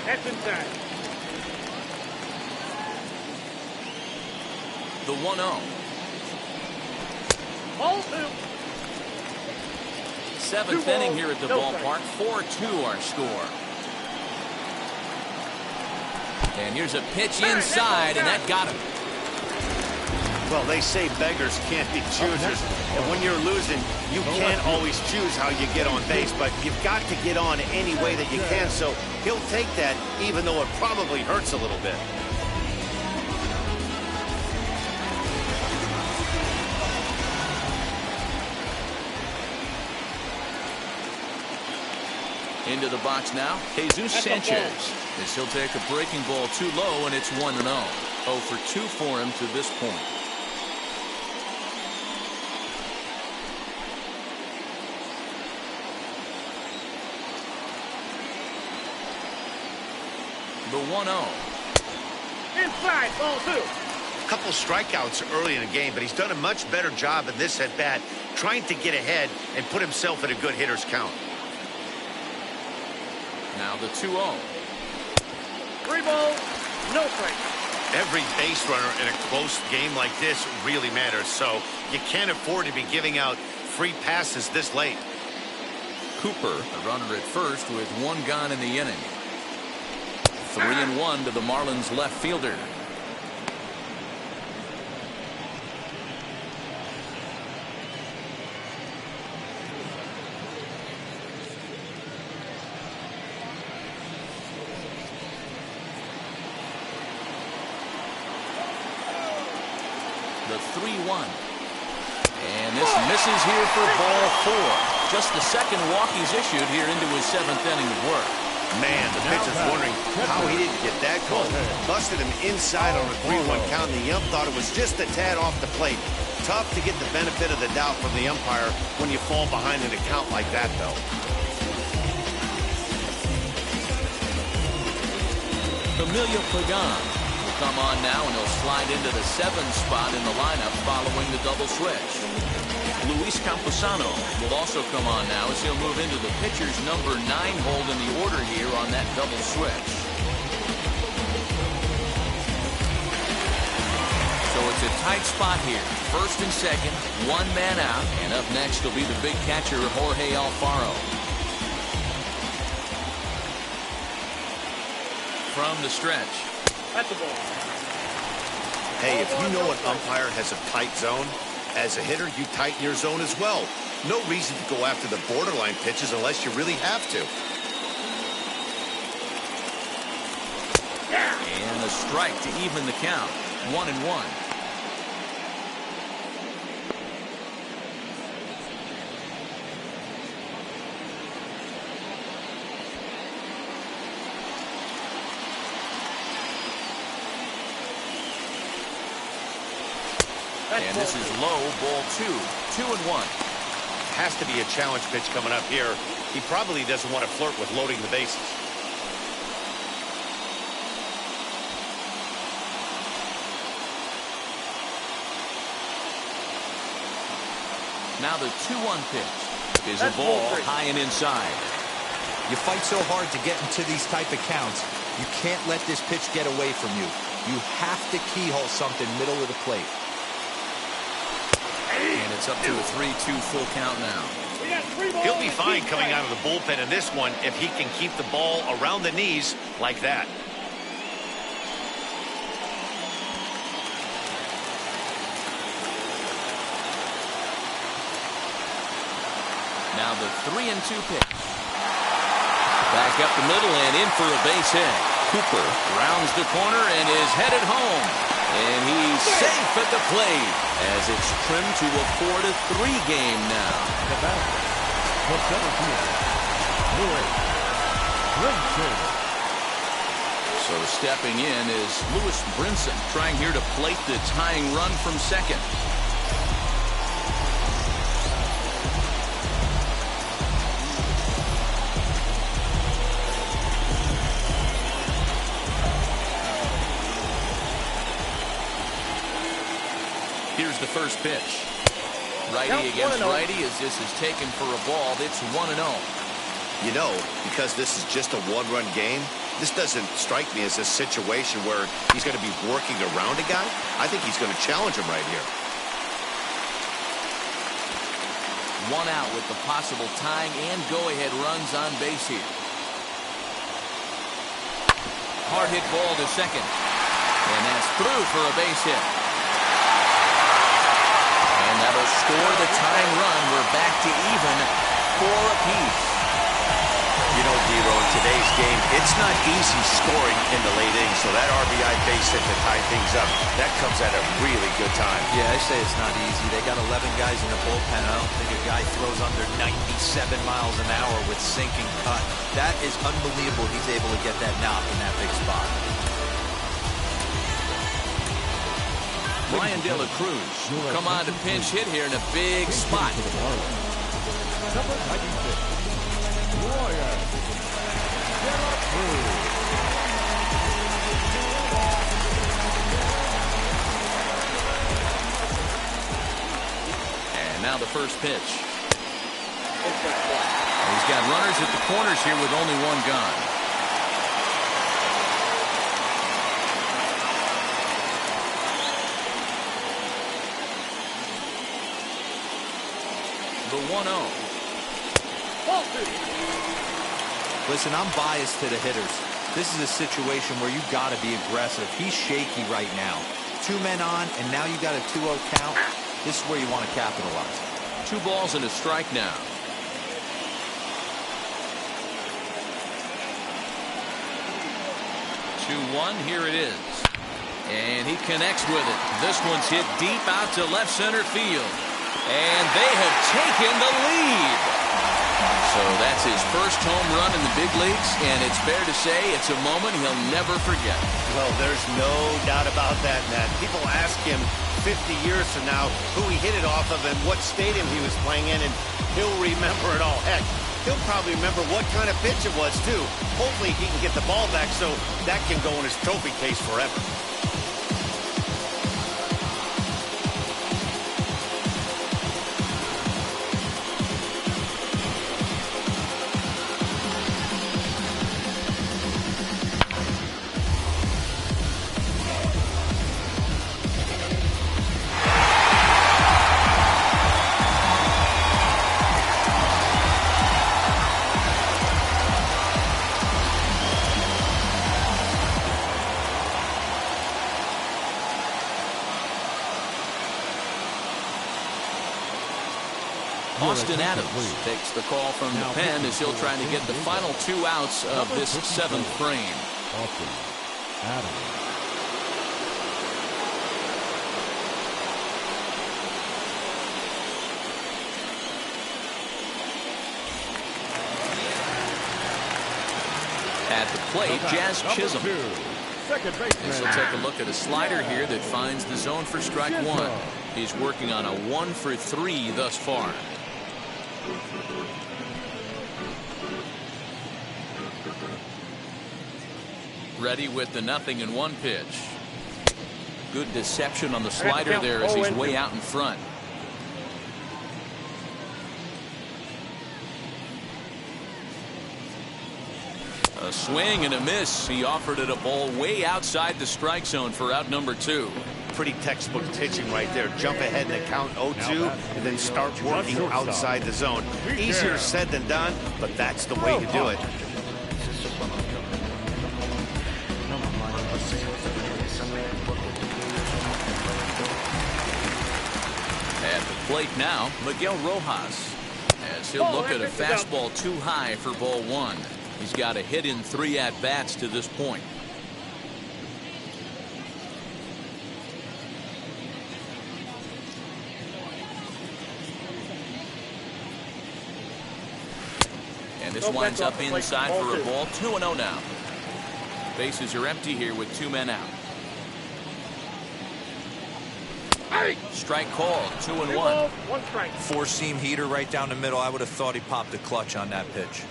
that's inside. The 1-0. Ball 2. 7th inning here at the ballpark. 4-2 our score. And here's a pitch inside, and that got him. Well, they say beggars can't be choosers. And when you're losing, you can't always choose how you get on base, but you've got to get on any way that you can. So he'll take that, even though it probably hurts a little bit. Into the box now, Jesus Sanchez. As he'll take a breaking ball too low, and it's 1-0. 0 for 2 for him to this point. The 1-0. Inside, ball 2. A couple strikeouts early in the game, but he's done a much better job in this at bat, trying to get ahead and put himself at a good hitter's count. Now the 2-0. 3 balls, no strikes. Every base runner in a close game like this really matters, so you can't afford to be giving out free passes this late. Cooper, a runner at first with 1 gone in the inning. 3-1 to the Marlins left fielder. The 3-1. And this misses here for ball 4. Just the second walk he's issued here into his 7th inning of work. Man, the pitcher's wondering how he didn't get that call. Busted him inside on a 3-1 count, and the ump thought it was just a tad off the plate. Tough to get the benefit of the doubt from the umpire when you fall behind in a count like that, though. Emilio Pagan will come on now, and he'll slide into the 7th spot in the lineup following the double switch. Luis Camposano will also come on now as he'll move into the pitcher's number 9 hold in the order here on that double switch. So it's a tight spot here. First and second, one man out. And up next will be the big catcher, Jorge Alfaro. From the stretch. That's the ball. Hey, if you know an umpire has a tight zone, as a hitter, you tighten your zone as well. No reason to go after the borderline pitches unless you really have to. And a strike to even the count. 1-1. And this is low, ball 2. 2-1. Has to be a challenge pitch coming up here. He probably doesn't want to flirt with loading the bases. Now the 2-1 pitch is a ball high and inside. You fight so hard to get into these type of counts. You can't let this pitch get away from you. You have to keyhole something middle of the plate. And it's up to a 3-2 full count now. He'll be fine coming out of the bullpen in this one if he can keep the ball around the knees like that. Now the 3-2 pitch. Back up the middle and in for a base hit. Cooper rounds the corner and is headed home. And he's safe at the plate as it's trimmed to a 4-3 game now. So stepping in is Lewis Brinson, trying here to plate the tying run from second. Here's the first pitch. Righty against righty as this is taken for a ball. It's 1-0. You know, because this is just a one-run game, this doesn't strike me as a situation where he's going to be working around a guy. I think he's going to challenge him right here. 1 out with the possible tying and go-ahead runs on base here. Hard hit ball to second. And that's through for a base hit. And that'll score the tying run. We're back to even 4 apiece. You know, Dero, in today's game, it's not easy scoring in the late innings, so that RBI base hit to tie things up, that comes at a really good time. Yeah, I say it's not easy. They got 11 guys in the bullpen. I don't think a guy throws under 97 miles an hour with sinking cut. That is unbelievable. He's able to get that knock in that big spot. Ryan De La Cruz come on to pinch hit here in a big spot. Number 96. And now the first pitch. He's got runners at the corners here with only one gone. The 1-0. Listen, I'm biased to the hitters. This is a situation where you got to be aggressive. He's shaky right now. 2 men on, and now you got a 2-0 count. This is where you want to capitalize. 2 balls and a strike now. 2-1, here it is. And he connects with it. This one's hit deep out to left center field. And they have taken the lead. So that's his first home run in the big leagues, and it's fair to say it's a moment he'll never forget. Well, there's no doubt about that, Matt. People ask him 50 years from now who he hit it off of and what stadium he was playing in, and he'll remember it all. Heck, he'll probably remember what kind of pitch it was, too. Hopefully he can get the ball back so that can go in his trophy case forever. Austin Adams takes the call from the pen as he'll try to get the final 2 outs of this 7th frame. Austin Adams. At the plate, Jazz Chisholm. This will take a look at a slider here that finds the zone for strike 1. He's working on a 1 for 3 thus far. Ready with the 0-1 pitch. Good deception on the slider there as he's way out in front. A swing and a miss. He offered it a ball way outside the strike zone for out number 2. Pretty textbook pitching right there. Jump ahead in the count 0-2 and then start working outside the zone. Easier said than done, but that's the way to do it. At the plate now, Miguel Rojas, as he'll look at a fastball too high for ball 1. He's got a hit in 3 at-bats to this point. And this winds up inside for a ball. 2-0 now. Bases are empty here with 2 men out. Strike called. 2-1. 1 strike. 4-seam heater right down the middle. I would have thought he popped a clutch on that pitch.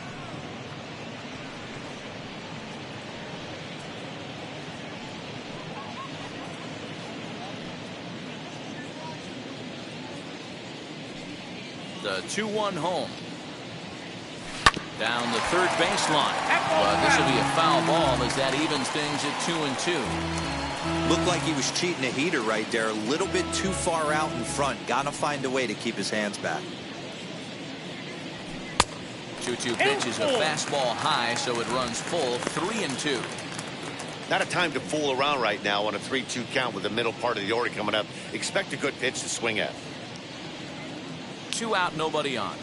The 2-1 home. Down the third baseline. But this will be a foul ball as that evens things at 2-2. Looked like he was cheating a heater right there. A little bit too far out in front. Gotta find a way to keep his hands back. 2-2 pitch is a fastball high, so it runs full. 3-2. Not a time to fool around right now on a 3-2 count with the middle part of the order coming up. Expect a good pitch to swing at. 2 out, nobody on.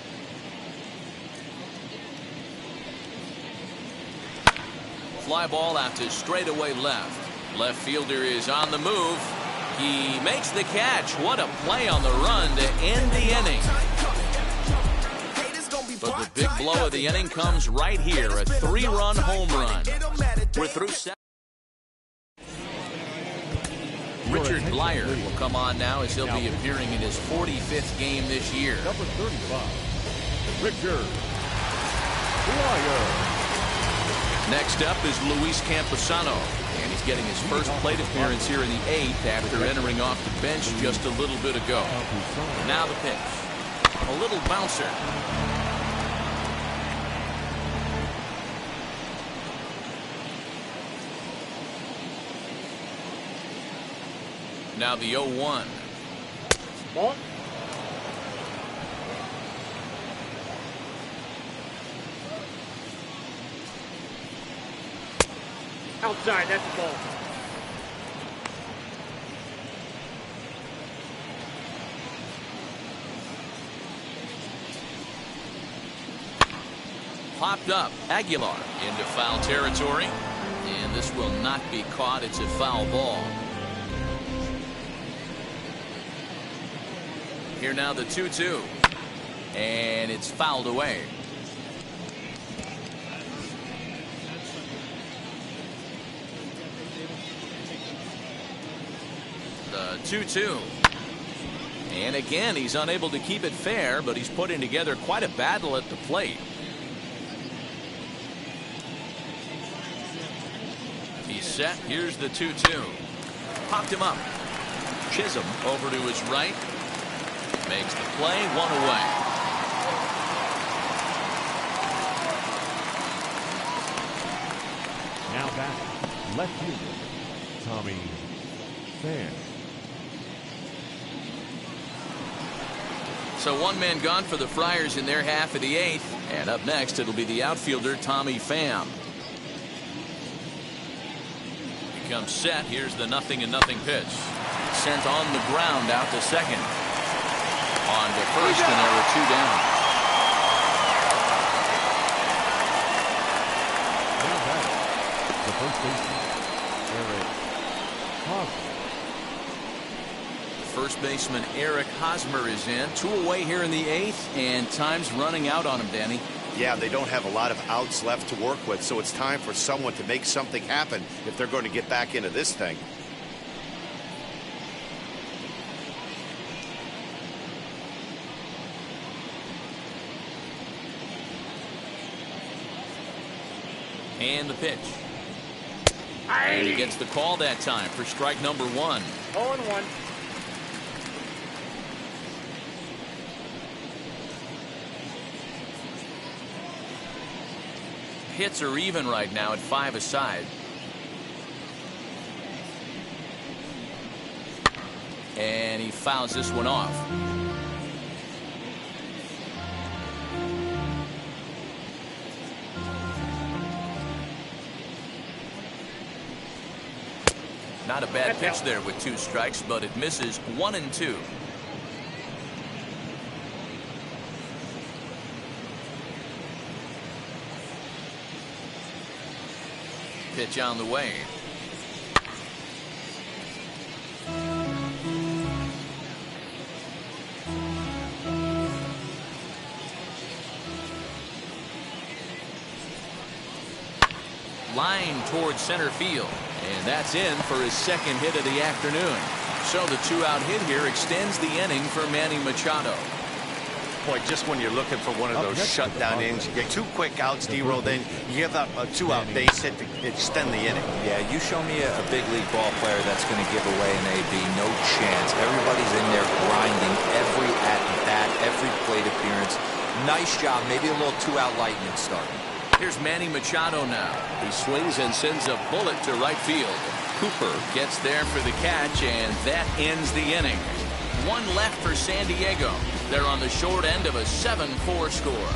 Fly ball out to straightaway left. Left fielder is on the move. He makes the catch. What a play on the run to end the inning. But the big blow of the inning comes right here. A 3-run home run. We're through 7. Richard Blyer will come on now as he'll be appearing in his 45th game this year. Number 35, Richard Blyer. Next up is Luis Camposano, and he's getting his first plate appearance here in the 8th after entering off the bench just a little bit ago. Now the pitch. A little bouncer. Now the 0-1. Ball. Outside, that's the ball. Popped up. Aguilar into foul territory. And this will not be caught. It's a foul ball. Here now the 2-2. And it's fouled away. The 2-2. And again, he's unable to keep it fair, but he's putting together quite a battle at the plate. He's set. Here's the 2-2. Popped him up. Chisholm over to his right. Makes the play. 1 away. Now back, left fielder, Tommy Pham. So 1 man gone for the Friars in their half of the 8th. And up next, it'll be the outfielder, Tommy Pham. He comes set. Here's the 0-0 pitch. Sent on the ground out to second. On to first, and there were 2 down. Now batting, the first baseman, Eric Hosmer. First baseman Eric Hosmer is in. 2 away here in the 8th, and time's running out on him, Danny. Yeah, they don't have a lot of outs left to work with, so it's time for someone to make something happen if they're going to get back into this thing. And the pitch. And he gets the call that time for strike number 1. 0-1. Hits are even right now at 5 aside. And he fouls this one off. Not a bad pitch there with 2 strikes, but it misses 1 and 2. Pitch on the way. Line towards center field. And that's in for his 2nd hit of the afternoon. So the 2-out hit here extends the inning for Manny Machado. Boy, just when you're looking for one of those shutdown innings, you get 2 quick outs, D-roll, then you give up a 2-out base hit to extend the inning. Yeah, you show me a big league ball player that's going to give away an AB. No chance. Everybody's in there grinding every at-bat, every plate appearance. Nice job. Maybe a little 2-out lightning start. Here's Manny Machado now. He swings and sends a bullet to right field. Cooper gets there for the catch, and that ends the inning. 1 left for San Diego. They're on the short end of a 7-4 score.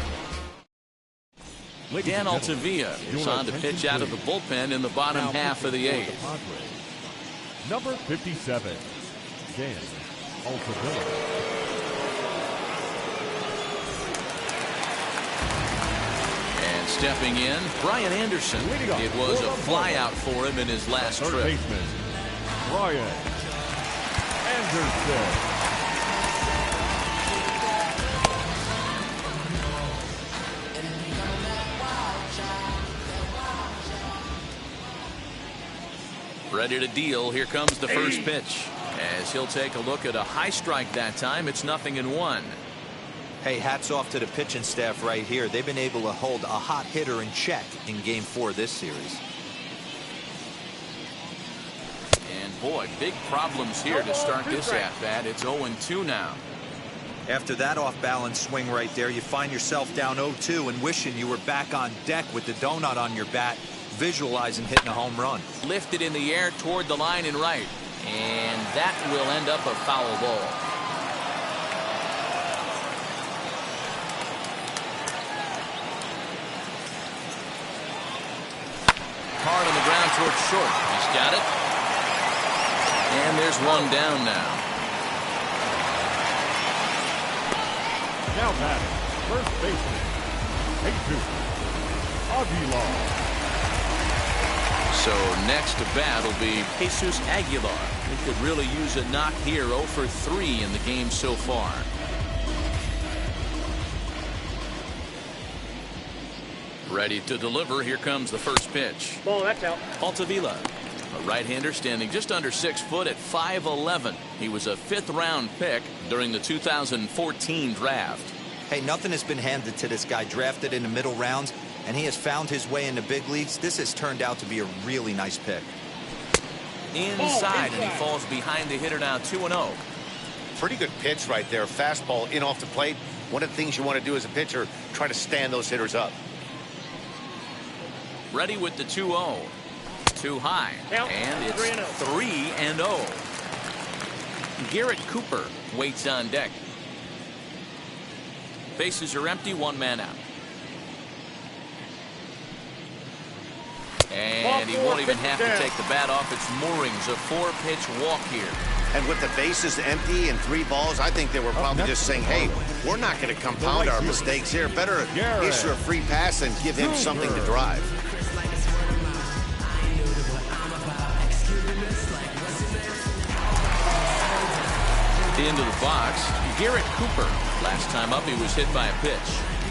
Dan Altavilla is on to pitch out of the bullpen in the bottom half of the 8th. Number 57, Dan Altavilla. Stepping in, Brian Anderson. It was a flyout for him in his last Third trip. baseman, Brian Anderson. Ready to deal. Here comes the first pitch. As he'll take a look at a high strike that time. It's 0-1. Hey, hats off to the pitching staff right here. They've been able to hold a hot hitter in check in Game 4 this series. And boy, big problems here to start this at-bat. It's 0-2 now. After that off-balance swing right there, you find yourself down 0-2 and wishing you were back on deck with the donut on your bat, visualizing hitting a home run. Lifted in the air toward the line and right. And that will end up a foul ball. Hard on the ground towards short. He's got it. And there's 1 down now. Now batting, first baseman, Jesus Aguilar. So next to bat will be Jesus Aguilar. He could really use a knock here. 0 for 3 in the game so far. Ready to deliver. Here comes the first pitch. Ball, that's out. Altavilla, a right-hander standing just under 6 foot at 5'11". He was a 5th-round pick during the 2014 draft. Hey, nothing has been handed to this guy. Drafted in the middle rounds, and he has found his way in the big leagues. This has turned out to be a really nice pick. Inside, and he falls behind the hitter now. 2-0. Pretty good pitch right there. Fastball in off the plate. One of the things you want to do as a pitcher, try to stand those hitters up. Ready with the 2-0. Too high. And it's 3-0. Garrett Cooper waits on deck. Bases are empty. 1 man out. And And he won't even have to take the bat off its moorings. A 4-pitch walk here. And with the bases empty and 3 balls, I think they were probably just saying, hey, we're not going to compound our mistakes here. Better issue a free pass and give him something to drive. Into the box, Garrett Cooper. Last time up, he was hit by a pitch.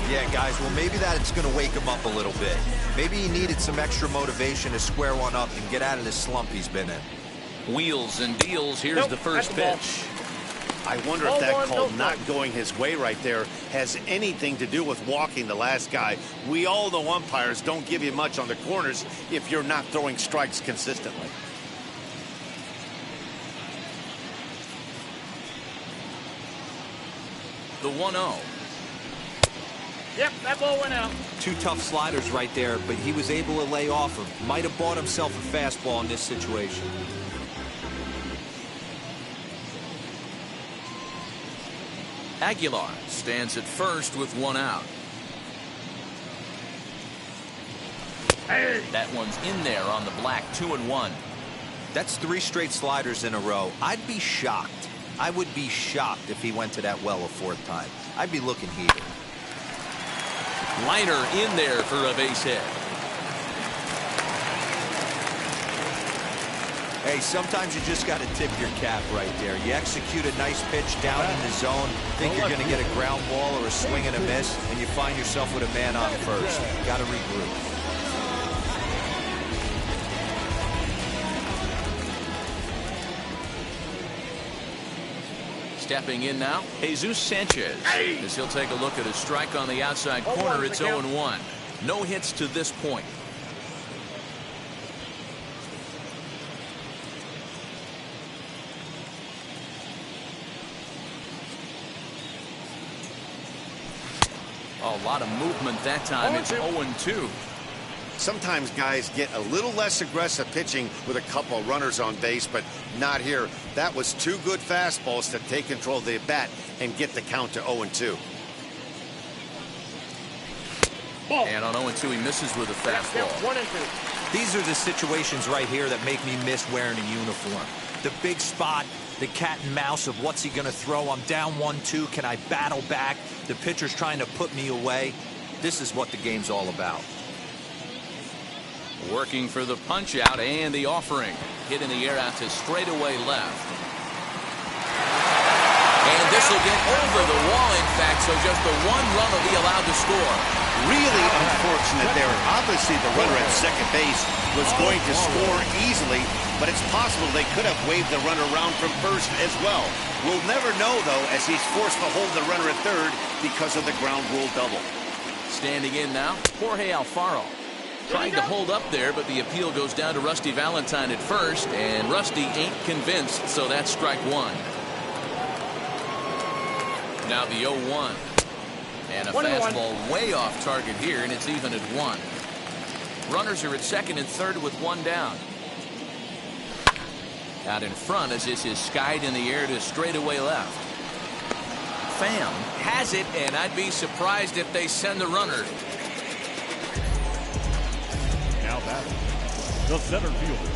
Yeah, guys, well, maybe that's going to wake him up a little bit. Maybe he needed some extra motivation to square one up and get out of this slump he's been in. Wheels and deals. Here's the first pitch. I wonder if that call not going his way right there has anything to do with walking the last guy. We all know umpires don't give you much on the corners if you're not throwing strikes consistently. The 1-0. Yep, that ball went out. 2 tough sliders right there, but he was able to lay off him. Might have bought himself a fastball in this situation. Aguilar stands at first with 1 out. Hey. That one's in there on the black. 2-1. That's 3 straight sliders in a row. I'd be shocked. I would be shocked if he went to that well a 4th time. I'd be looking heated. Liner in there for a base hit. Hey, sometimes you just got to tip your cap right there. You execute a nice pitch down in the zone, think you're going to get a ground ball or a swing and a miss, and you find yourself with a man on first. Got to regroup. Stepping in now, Jesus Sanchez. As he'll take a look at a strike on the outside corner, it's 0-1. No hits to this point. A lot of movement that time. It's 0-2. Sometimes guys get a little less aggressive pitching with a couple of runners on base, but not here. That was 2 good fastballs to take control of the bat and get the count to 0-2. And on 0-2, he misses with a fastball. 1-2. These are the situations right here that make me miss wearing a uniform. The big spot, the cat and mouse of what's he going to throw. I'm down 1-2. Can I battle back? The pitcher's trying to put me away. This is what the game's all about. Working for the punch out and the offering. Hit in the air out to straightaway left. And this will get over the wall, in fact, so just the 1 run will be allowed to score. Really unfortunate there. Obviously, the runner at second base was going to score easily, but it's possible they could have waved the runner around from first as well. We'll never know, though, as he's forced to hold the runner at third because of the ground rule double. Standing in now, Jorge Alfaro. Trying to hold up there, but the appeal goes down to Rusty Valentine at first, and Rusty ain't convinced, so that's strike 1. Now the 0-1. And a fastball way off target here, and it's even at 1. Runners are at second and third with 1 down. Out in front as this is skied in the air to straightaway left. Pham has it, and I'd be surprised if they send the runner. Now batting, the center fielder,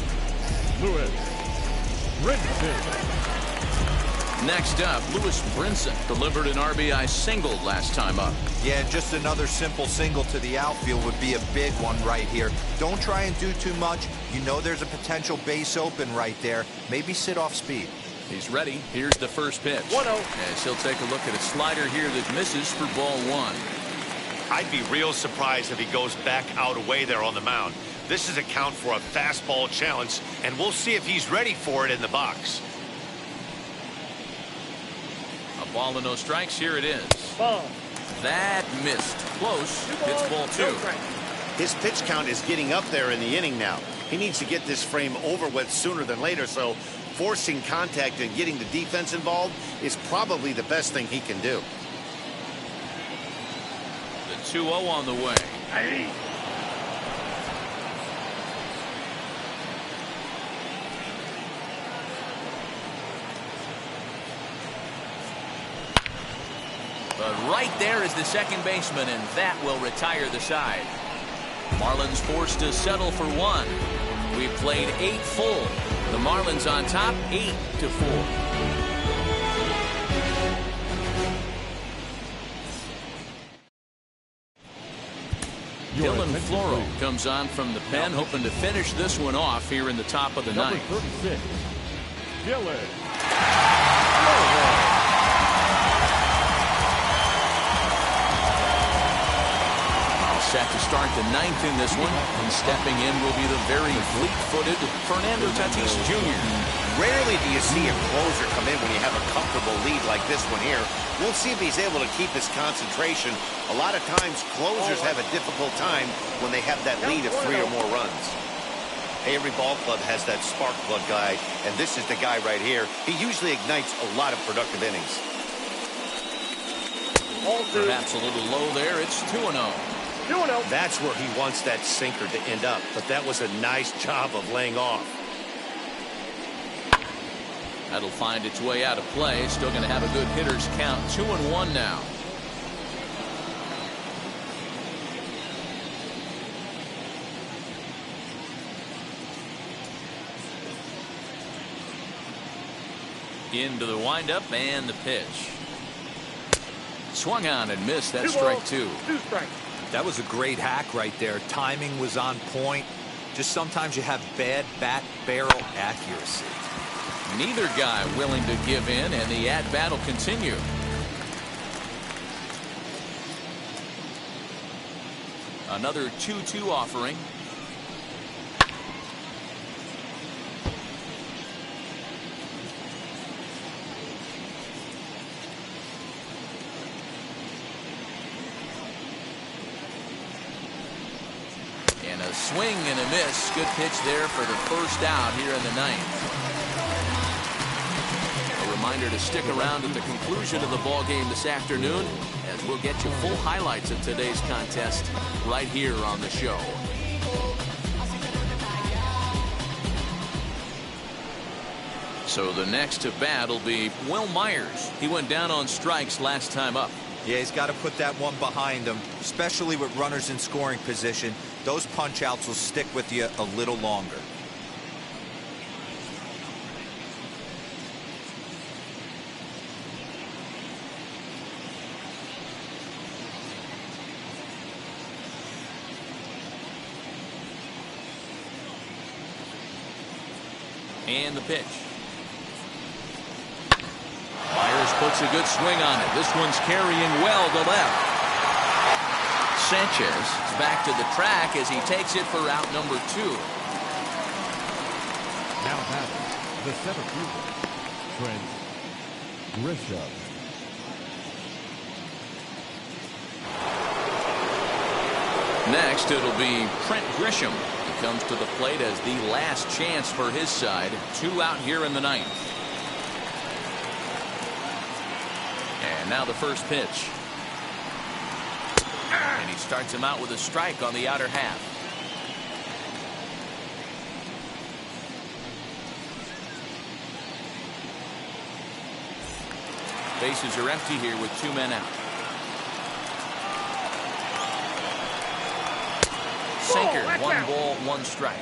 Lewis Brinson. Next up, Lewis Brinson delivered an RBI single last time up. Yeah, just another simple single to the outfield would be a big one right here. Don't try and do too much. You know there's a potential base open right there. Maybe sit off speed. He's ready. Here's the first pitch. 1-0. As he'll take a look at a slider here that misses for ball 1. I'd be real surprised if he goes back out away there on the mound. This is a count for a fastball challenge, and we'll see if he's ready for it in the box. A ball and no strikes. Here it is. Ball. That missed. Close. It's ball 2. His pitch count is getting up there in the inning now. He needs to get this frame over with sooner than later, so forcing contact and getting the defense involved is probably the best thing he can do. The 2-0 on the way. Hey. But right there is the second baseman, and that will retire the side. Marlins forced to settle for one. We've played 8 full. The Marlins on top, 8-4. Dylan Floro comes on from the pen, hoping to finish this one off here in the top of the ninth. 36, Dylan. Set to start the ninth in this one, and stepping in will be the very fleet-footed Fernando Tatis Jr. Rarely do you see a closer come in when you have a comfortable lead like this one here. We'll see if he's able to keep his concentration. A lot of times, closers have a difficult time when they have that lead of 3 or more runs. Every ball club has that spark plug guy, and this is the guy right here. He usually ignites a lot of productive innings. Perhaps a little low there. It's 2-0. That's where he wants that sinker to end up, but that was a nice job of laying off. That'll find its way out of play. Still going to have a good hitter's count. 2-1 now. Into the windup and the pitch. Swung on and missed. That's strike 2. That was a great hack right there. Timing was on point. Just sometimes you have bad bat barrel accuracy. Neither guy willing to give in, and the at-bat will continue. Another 2-2 offering. And a swing and a miss. Good pitch there for the first out here in the ninth. A reminder to stick around at the conclusion of the ball game this afternoon, as we'll get you full highlights of today's contest right here on the show. So the next to bat will be Will Myers. He went down on strikes last time up. Yeah, he's got to put that one behind him, especially with runners in scoring position. Those punch outs will stick with you a little longer. And the pitch. Myers puts a good swing on it. This one's carrying well to left. Sanchez is back to the track as he takes it for out number 2. Now batting, the center fielder, Trent Grisham. Next, it'll be Trent Grisham. He comes to the plate as the last chance for his side. 2 out here in the ninth. And now the first pitch. And he starts him out with a strike on the outer half. Bases are empty here with 2 men out. Sinker, 1 ball, 1 strike.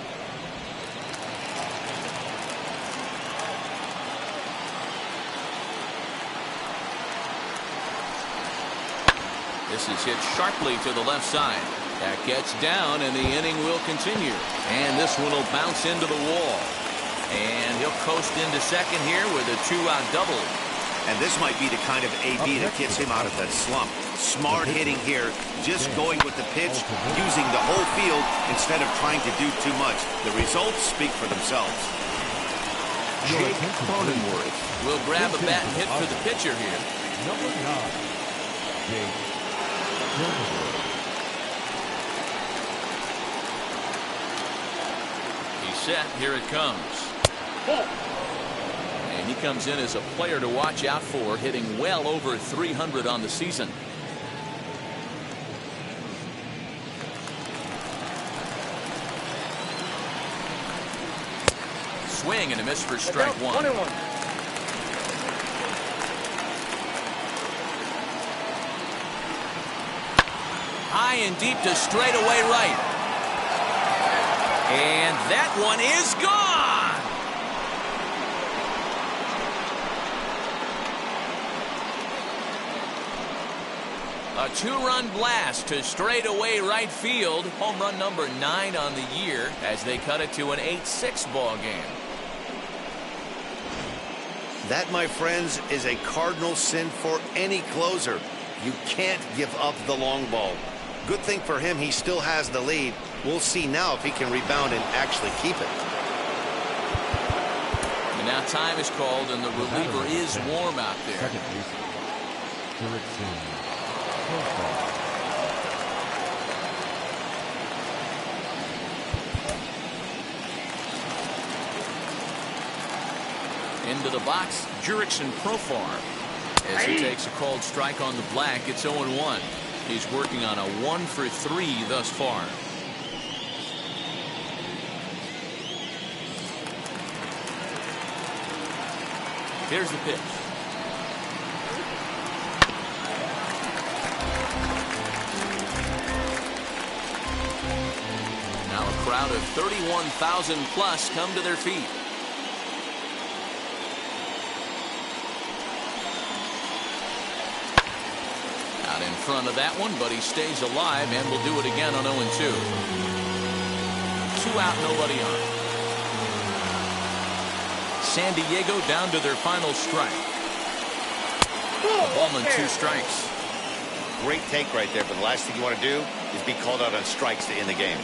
This is hit sharply to the left side. That gets down, and the inning will continue. And this one will bounce into the wall. And he'll coast into second here with a 2-out double. And this might be the kind of AB that gets him out of that slump. Smart hitting here, just going with the pitch, using the whole field instead of trying to do too much. The results speak for themselves. Jake Cronenworth will grab a bat and hit for the pitcher here. Number 9, Jake Cronenworth. He's set. Here it comes. And he comes in as a player to watch out for, hitting well over 300 on the season. Swing and a miss for strike 1. High and deep to straightaway right. And that one is gone. A two-run blast to straightaway right field. Home run number 9 on the year as they cut it to an 8-6 ball game. That, my friends, is a cardinal sin for any closer. You can't give up the long ball. Good thing for him, he still has the lead. We'll see now if he can rebound and actually keep it. And now time is called, and the reliever is warm out there. Second baseman. Into the box, Jurickson Profar. As he takes a called strike on the black, it's 0-1. He's working on a 1-for-3 thus far. Here's the pitch. Now a crowd of 31,000 plus come to their feet. Out in front of that one, but he stays alive and will do it again on 0-2. 2 out, nobody on. San Diego down to their final strike. A ball and 2 strikes. Great take right there, but the last thing you want to do is be called out on strikes to end the game.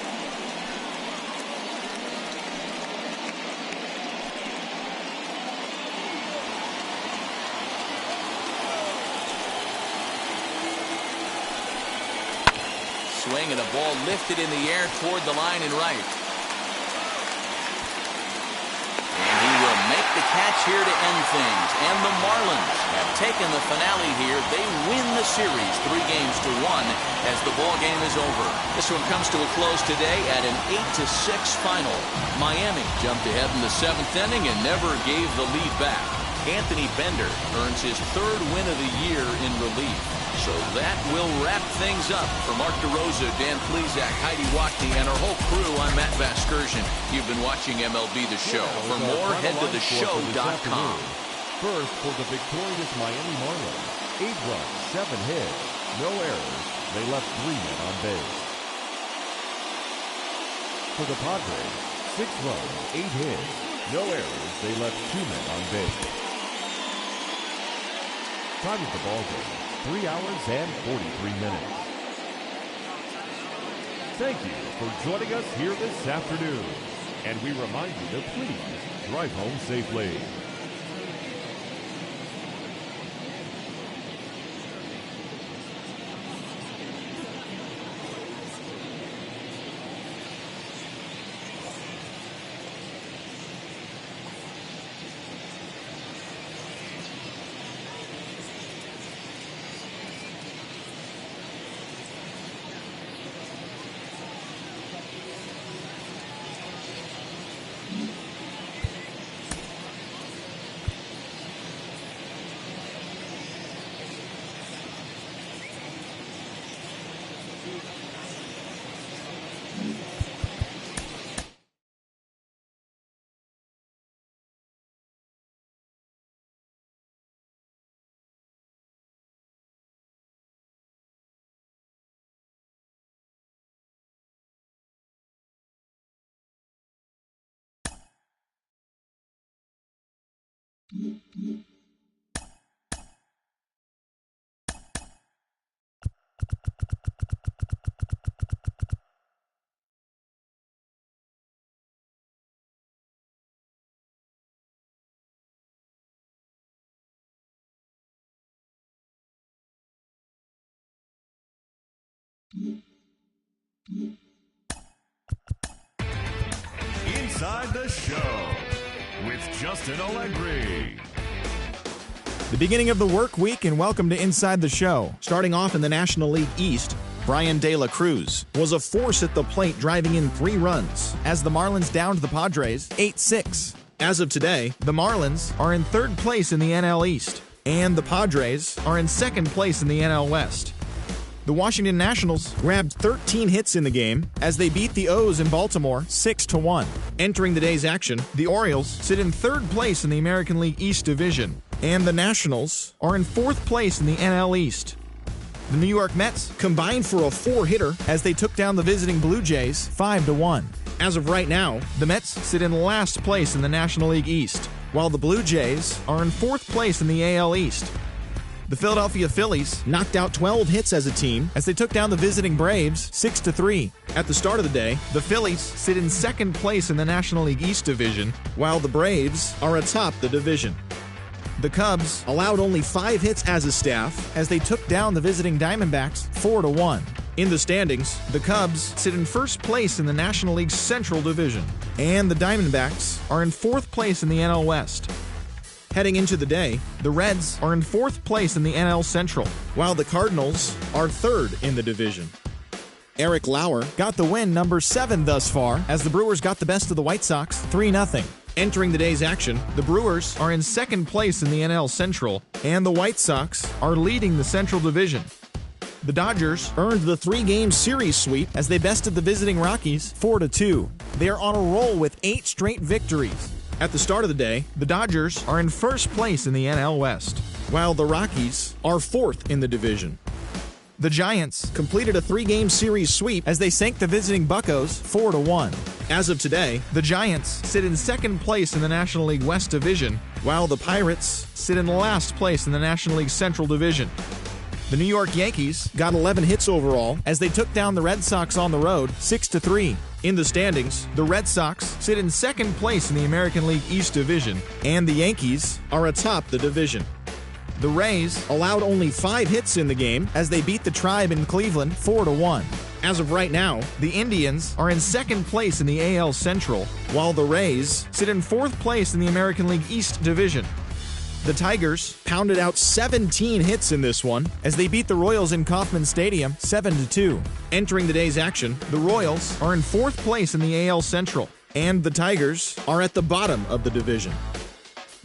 Swing and a ball lifted in the air toward the line and right. And he will make the catch here to end things. And the Marlins have taken the finale here. They win the series 3-1 as the ball game is over. This one comes to a close today at an 8-6 final. Miami jumped ahead in the 7th inning and never gave the lead back. Anthony Bender earns his 3rd win of the year in relief. So that will wrap things up. For Mark DeRosa, Dan Plesac, Heidi Watney, and our whole crew, I'm Matt Vasgersian. You've been watching MLB The Show. For more, head to theshow.com. First for the victorious Miami Marlins. 8 runs, 7 hits, no errors. They left 3 men on base. For the Padres, 6 runs, 8 hits, no errors. They left 2 men on base. Time of the ball game, 3 hours and 43 minutes. Thank you for joining us here this afternoon. And we remind you to please drive home safely. Inside the Show with Justin Allegri. The beginning of the work week, and welcome to Inside the Show. Starting off in the National League East, Brian De La Cruz was a force at the plate, driving in 3 runs as the Marlins downed the Padres 8-6. As of today, the Marlins are in 3rd place in the NL East, and the Padres are in 2nd place in the NL West. The Washington Nationals grabbed 13 hits in the game as they beat the O's in Baltimore 6-1. Entering the day's action, the Orioles sit in third place in the American League East Division, and the Nationals are in fourth place in the NL East. The New York Mets combined for a 4-hitter as they took down the visiting Blue Jays 5-1. As of right now, the Mets sit in last place in the National League East, while the Blue Jays are in fourth place in the AL East. The Philadelphia Phillies knocked out 12 hits as a team as they took down the visiting Braves 6-3. At the start of the day, the Phillies sit in second place in the National League East Division, while the Braves are atop the division. The Cubs allowed only 5 hits as a staff as they took down the visiting Diamondbacks 4-1. In the standings, the Cubs sit in first place in the National League Central Division, and the Diamondbacks are in fourth place in the NL West. Heading into the day, the Reds are in fourth place in the NL Central, while the Cardinals are third in the division. Eric Lauer got the win number 7 thus far as the Brewers got the best of the White Sox 3-0. Entering the day's action, the Brewers are in second place in the NL Central, and the White Sox are leading the Central Division. The Dodgers earned the 3-game series sweep as they bested the visiting Rockies 4-2. They are on a roll with 8 straight victories. At the start of the day, the Dodgers are in first place in the NL West, while the Rockies are fourth in the division. The Giants completed a 3-game series sweep as they sank the visiting Buccos 4-1. As of today, the Giants sit in second place in the National League West Division, while the Pirates sit in last place in the National League Central Division. The New York Yankees got 11 hits overall as they took down the Red Sox on the road 6-3. In the standings, the Red Sox sit in second place in the American League East Division, and the Yankees are atop the division. The Rays allowed only 5 hits in the game as they beat the Tribe in Cleveland 4-1. As of right now, the Indians are in second place in the AL Central, while the Rays sit in fourth place in the American League East Division. The Tigers pounded out 17 hits in this one as they beat the Royals in Kauffman Stadium 7-2. Entering the day's action, the Royals are in fourth place in the AL Central, and the Tigers are at the bottom of the division.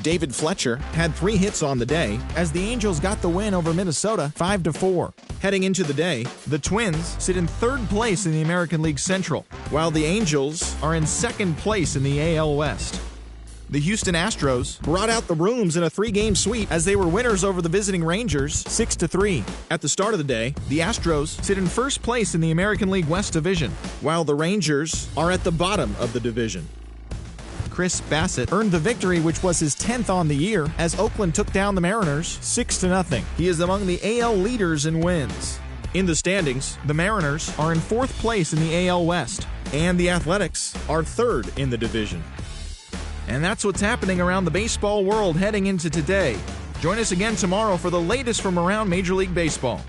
David Fletcher had 3 hits on the day as the Angels got the win over Minnesota 5-4. Heading into the day, the Twins sit in third place in the American League Central, while the Angels are in second place in the AL West. The Houston Astros brought out the brooms in a 3-game sweep as they were winners over the visiting Rangers 6-3. At the start of the day, the Astros sit in first place in the American League West Division, while the Rangers are at the bottom of the division. Chris Bassett earned the victory, which was his 10th on the year, as Oakland took down the Mariners 6-0. He is among the AL leaders in wins. In the standings, the Mariners are in fourth place in the AL West, and the Athletics are third in the division. And that's what's happening around the baseball world heading into today. Join us again tomorrow for the latest from around Major League Baseball.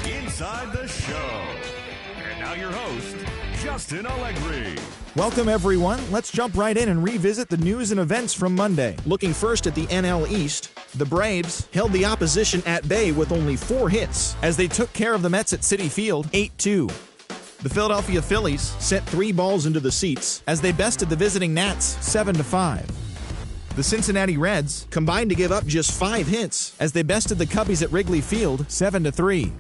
Inside the Show. And now your host, Justin Allegri. Welcome, everyone. Let's jump right in and revisit the news and events from Monday. Looking first at the NL East, the Braves held the opposition at bay with only 4 hits as they took care of the Mets at Citi Field 8-2. The Philadelphia Phillies sent 3 balls into the seats as they bested the visiting Nats 7-5. The Cincinnati Reds combined to give up just 5 hits as they bested the Cubbies at Wrigley Field 7-3.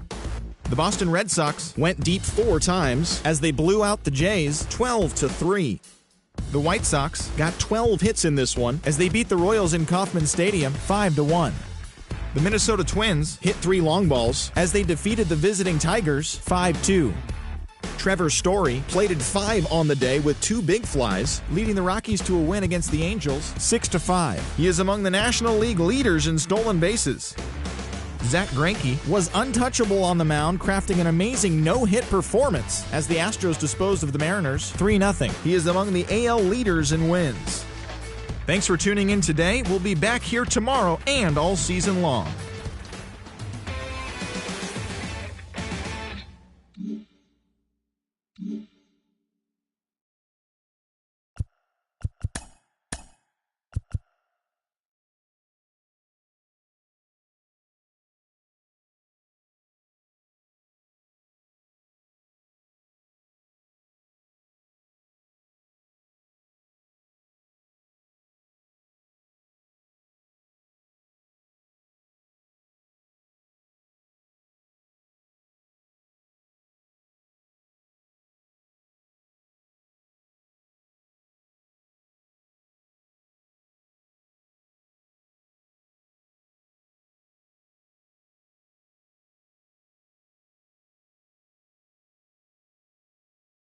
The Boston Red Sox went deep 4 times as they blew out the Jays 12-3. The White Sox got 12 hits in this one as they beat the Royals in Kauffman Stadium 5-1. The Minnesota Twins hit 3 long balls as they defeated the visiting Tigers 5-2. Trevor Story plated 5 on the day with 2 big flies, leading the Rockies to a win against the Angels 6-5. He is among the National League leaders in stolen bases. Zach Greinke was untouchable on the mound, crafting an amazing no-hit performance as the Astros disposed of the Mariners 3-0. He is among the AL leaders in wins. Thanks for tuning in today. We'll be back here tomorrow and all season long.